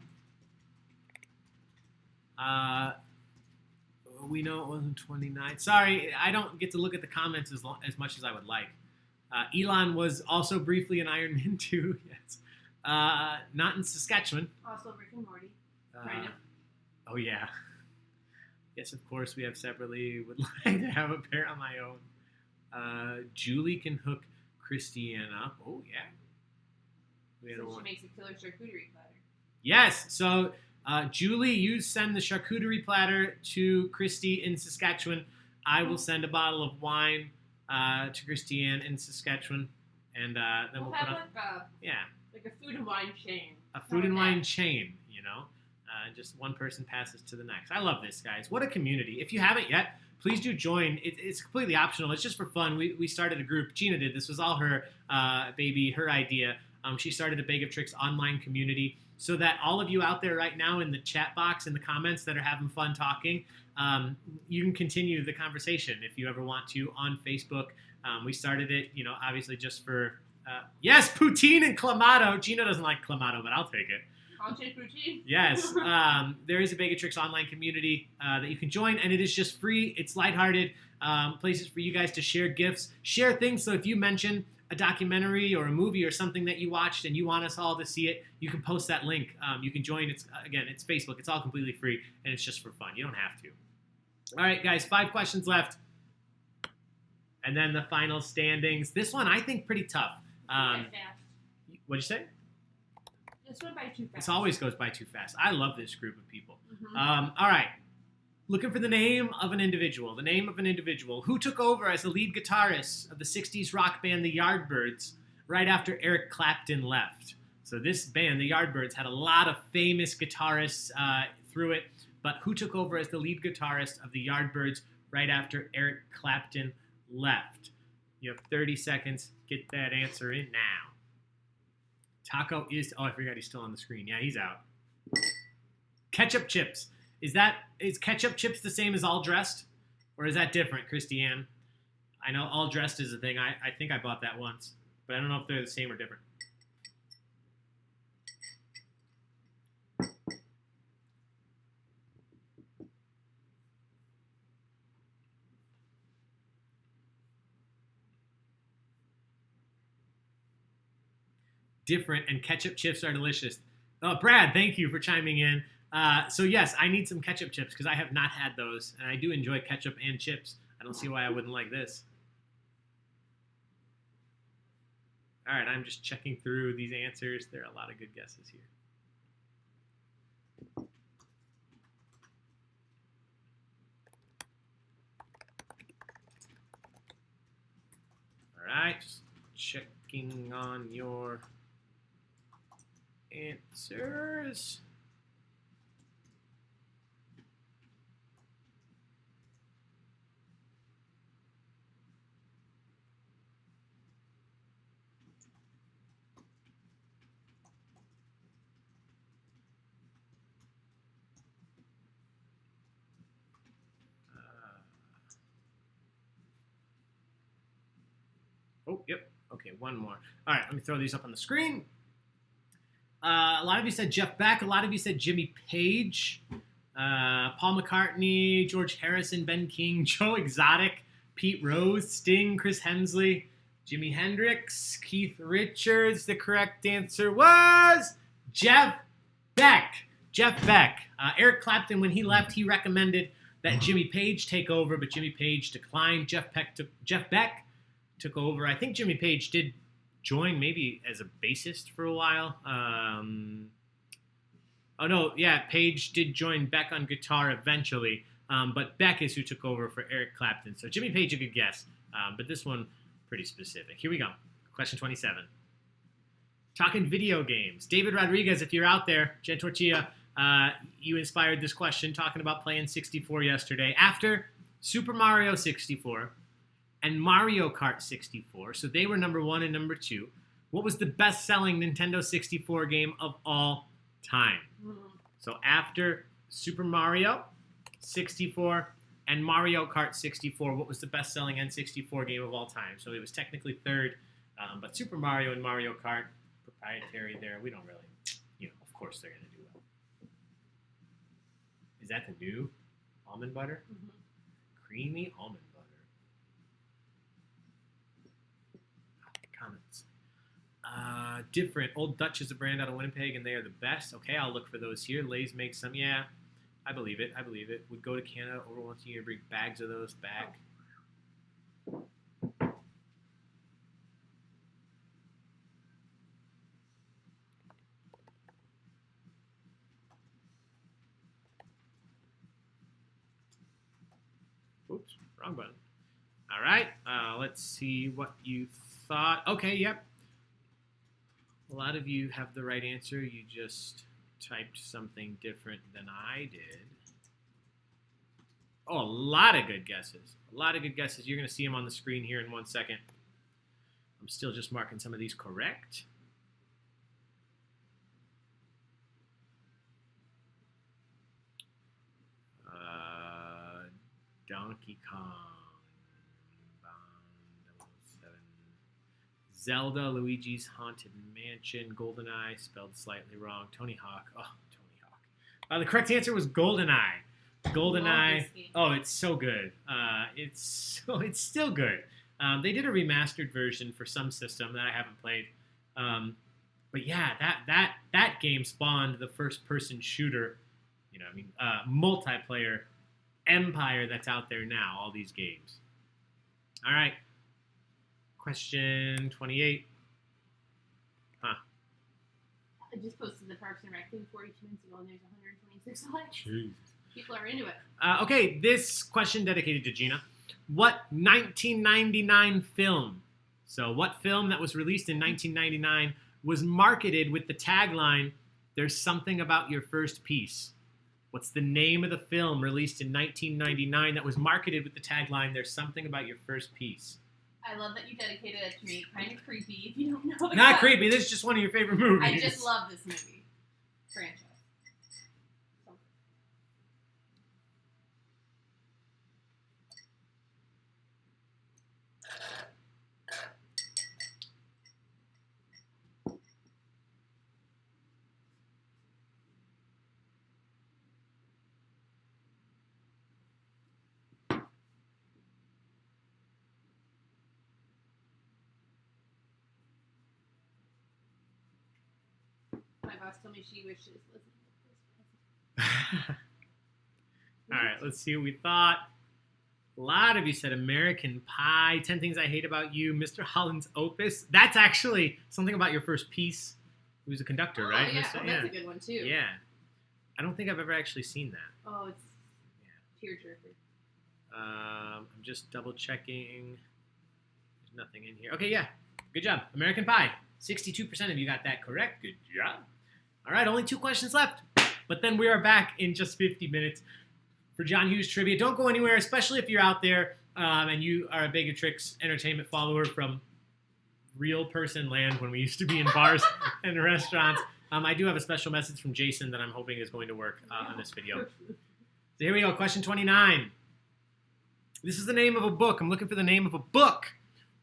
We know it wasn't 29. Sorry, I don't get to look at the comments as much as I would like. Elon was also briefly in Iron Man 2. Yes. Not in Saskatchewan. Also Rick and Morty. Kind of. Oh, yeah. Yes, of course, we have separately. Would like to have a pair on my own. Julie can hook Christiane up. Oh, yeah. So she makes a killer charcuterie platter. Yes, so... Julie, you send the charcuterie platter to Christy in Saskatchewan. I will send a bottle of wine to Christiane in Saskatchewan, and then we'll have put up. Like a food and wine chain. A food and wine chain, just one person passes to the next. I love this, guys. What a community! If you haven't yet, please do join. It's completely optional. It's just for fun. We started a group. Gina did. This was all her her idea. She started a Baig of Tricks online community, so that all of you out there right now in the chat box, in the comments that are having fun talking, you can continue the conversation if you ever want to on Facebook. We started it, obviously just for, yes, poutine and clamato. Gina doesn't like clamato, but I'll take it. Content routine. Yes. There is a Bagatrix online community that you can join, and it is just free. It's lighthearted. Places for you guys to share gifts, share things. So if you mention a documentary or a movie or something that you watched and you want us all to see it, you can post that link. You can join. It's Facebook. It's all completely free, and it's just for fun. You don't have to. All right, guys, 5 questions left. And then the final standings. This one, I think, pretty tough. Fast. What'd you say? This went by too fast. This always goes by too fast. I love this group of people. Mm-hmm. All right. Looking for the name of an individual. The name of an individual. Who took over as the lead guitarist of the 60s rock band The Yardbirds right after Eric Clapton left? So this band, The Yardbirds, had a lot of famous guitarists through it. But who took over as the lead guitarist of The Yardbirds right after Eric Clapton left? You have 30 seconds. Get that answer in now. Taco is... Oh, I forgot he's still on the screen. Yeah, he's out. Ketchup chips. Is ketchup chips the same as all dressed? Or is that different, Christiane? I know all dressed is a thing. I think I bought that once. But I don't know if they're the same or different. Different, and ketchup chips are delicious. Brad, thank you for chiming in. So yes, I need some ketchup chips because I have not had those, and I do enjoy ketchup and chips. I don't see why I wouldn't like this. All right, I'm just checking through these answers. There are a lot of good guesses here. All right, just checking on your answers. Oh, yep. Okay, one more. All right, let me throw these up on the screen. A lot of you said Jeff Beck. A lot of you said Jimmy Page. Paul McCartney, George Harrison, Ben King, Joe Exotic, Pete Rose, Sting, Chris Hemsley, Jimi Hendrix, Keith Richards. The correct answer was Jeff Beck. Jeff Beck. Eric Clapton, when he left, he recommended that Jimmy Page take over, but Jimmy Page declined. Jeff Beck took over. I think Jimmy Page did join maybe as a bassist for a while. Oh, no, yeah, Page did join Beck on guitar eventually, but Beck is who took over for Eric Clapton. So Jimmy Page, a good guess, but this one pretty specific. Here we go. Question 27. Talking video games. David Rodriguez, if you're out there, Jen Tortilla, you inspired this question talking about playing 64 yesterday. After Super Mario 64 and Mario Kart 64, so they were number 1 and number 2, what was the best-selling Nintendo 64 game of all time? So after Super Mario 64 and Mario Kart 64, what was the best-selling N64 game of all time? So it was technically third, but Super Mario and Mario Kart, proprietary there, we don't really, of course they're going to do well. Is that the new almond butter? Mm-hmm. Creamy almond butter. Comments. Different. Old Dutch is a brand out of Winnipeg, and they are the best. Okay, I'll look for those here. Lay's makes some. Yeah, I believe it. Would go to Canada over once a year, bring bags of those back. Oops, wrong button. All right, let's see what you thought. Okay, yep. A lot of you have the right answer. You just typed something different than I did. Oh, a lot of good guesses. A lot of good guesses. You're going to see them on the screen here in 1 second. I'm still just marking some of these correct. Donkey Kong. Zelda, Luigi's Haunted Mansion, GoldenEye, spelled slightly wrong. Tony Hawk. Oh, Tony Hawk. The correct answer was GoldenEye. GoldenEye. Oh, it's so good. It's still good. They did a remastered version for some system that I haven't played. But yeah, that game spawned the first-person shooter, multiplayer empire that's out there now. All these games. All right. Question 28. I just posted the Parks and Rec thing 42 minutes ago, and there's 126 likes. Jesus. People are into it. Okay, this question dedicated to Gina. What 1999 film? So what film that was released in 1999 was marketed with the tagline, "There's something about your first piece"? What's the name of the film released in 1999 that was marketed with the tagline, "There's something about your first piece"? I love that you dedicated it to me. Kind of creepy if you don't know. Not creepy. This is just one of your favorite movies. I just love this movie franchise. My boss told me she wishes Lizzie was president. All right, let's see what we thought. A lot of you said American Pie, 10 Things I Hate About You, Mr. Holland's Opus. That's actually something about your first piece. He was a conductor, right? Yeah, that's a good one too. Yeah. I don't think I've ever actually seen that. Oh, it's tearjerker. I'm just double checking. There's nothing in here. Okay, yeah. Good job. American Pie. 62% of you got that correct. Good job. All right, only 2 questions left. But then we are back in just 50 minutes for John Hughes Trivia. Don't go anywhere, especially if you're out there and you are a Begatrix Entertainment follower from real person land when we used to be in bars and restaurants. I do have a special message from Jason that I'm hoping is going to work on this video. So here we go, question 29. This is the name of a book. I'm looking for the name of a book.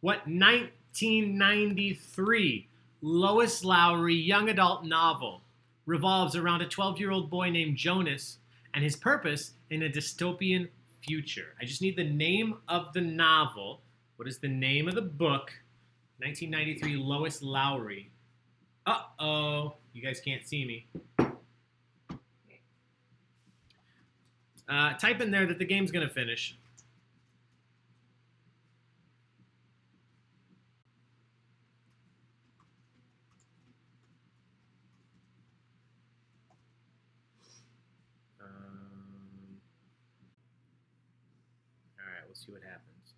What 1993 Lois Lowry young adult novel revolves around a 12-year-old boy named Jonas and his purpose in a dystopian future? I just need the name of the novel. What is the name of the book? 1993 Lois Lowry. Uh-oh. You guys can't see me. Type in there that the game's going to finish. Alright, we'll see what happens.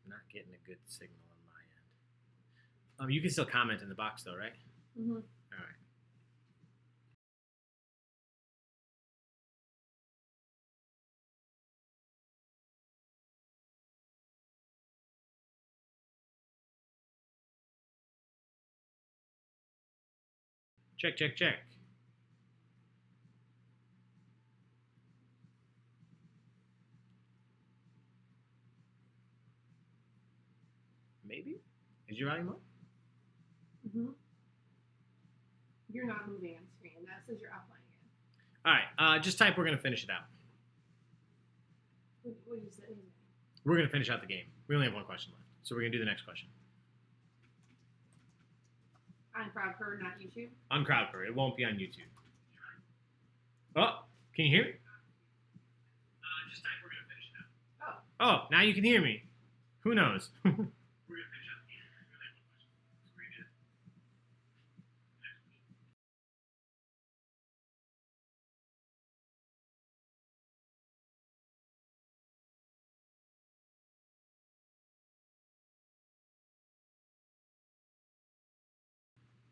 I'm not getting a good signal on my end. You can still comment in the box though, right? Mm-hmm. Alright. Check, check, check. Maybe? Is your volume up? Mm-hmm. You're not moving on screen. That says you're offline again. All right. Just type, we're going to finish it out. What did you say? We're going to finish out the game. We only have 1 question left. So we're going to do the next question. On Crowd.live, not YouTube? On Crowd.live. It won't be on YouTube. Oh, can you hear me? Just type, we're going to finish it out. Oh, now you can hear me. Who knows? We're going to finish out the game. We only have 1 question. So we're going to do the next question.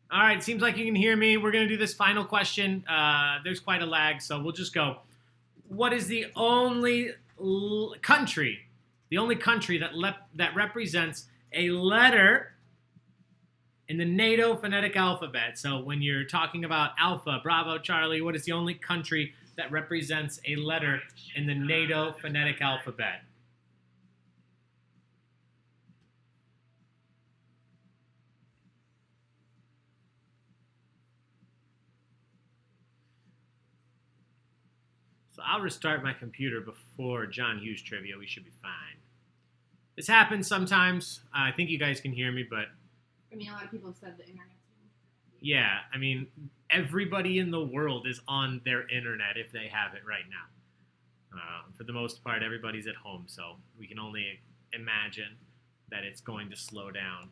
All right, seems like you can hear me. We're going to do this final question. There's quite a lag, so we'll just go. What is the only country that represents a letter in the NATO phonetic alphabet? So when you're talking about Alpha, Bravo, Charlie, what is the only country that represents a letter in the NATO phonetic alphabet? So I'll restart my computer before John Hughes trivia. We should be fine. This happens sometimes. I think you guys can hear me, but... I mean, a lot of people have said the internet's... Yeah, I mean, everybody in the world is on their internet if they have it right now. For the most part, everybody's at home, so we can only imagine that it's going to slow down.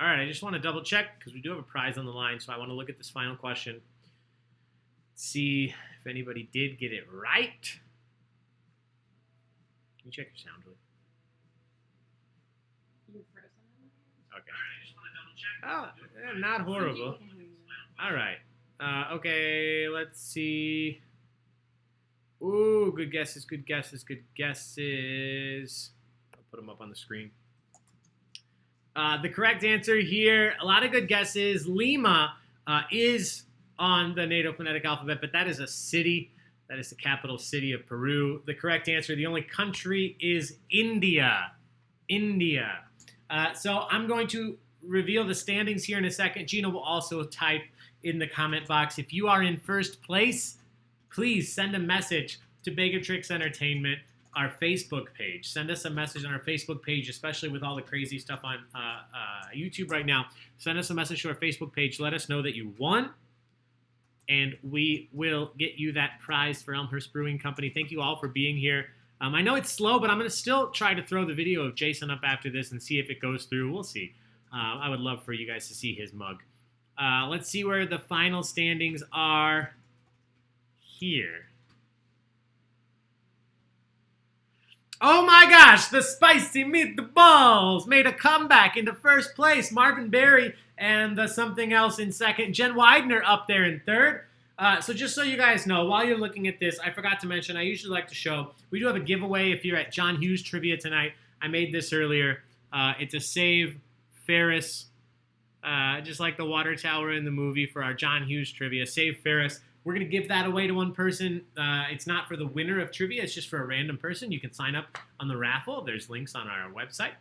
All right, I just want to double check because we do have a prize on the line, so I want to look at this final question. See if anybody did get it right. Can you check your sound, please? You're frozen. Okay. I just want to double check. Oh, not horrible. All right. Okay, let's see. Ooh, good guesses, good guesses, good guesses. I'll put them up on the screen. The correct answer here, a lot of good guesses. Lima is on the NATO phonetic alphabet, but that is a city. That is the capital city of Peru. The correct answer, the only country is India. India. So I'm going to reveal the standings here in a second. Gina will also type in the comment box. If you are in first place, please send a message to Begatrix Entertainment, our Facebook page. Send us a message on our Facebook page, especially with all the crazy stuff on YouTube right now. Send us a message to our Facebook page. Let us know that you won, and we will get you that prize for Elmhurst Brewing Company. Thank you all for being here. I know it's slow, but I'm going to still try to throw the video of Jason up after this and see if it goes through. We'll see. I would love for you guys to see his mug. Let's see where the final standings are here. Oh my gosh, the spicy meatballs made a comeback into first place. Marvin Berry and the something else in second. Jen Widener up there in third. So just so you guys know, while you're looking at this, I forgot to mention, I usually like to show, we do have a giveaway if you're at John Hughes Trivia tonight. I made this earlier. It's a Save Ferris, just like the water tower in the movie for our John Hughes Trivia. Save Ferris. We're going to give that away to one person. It's not for the winner of trivia. It's just for a random person. You can sign up on the raffle. There's links on our website.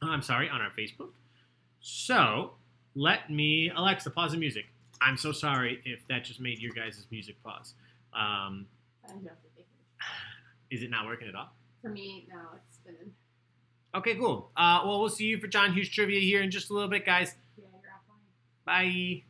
On our Facebook. So, Alexa, pause the music. I'm so sorry if that just made your guys' music pause. Is it not working at all? For me, no, it's spinning. Okay, cool. Well, we'll see you for John Hughes Trivia here in just a little bit, guys. Yeah, you're offline. Bye.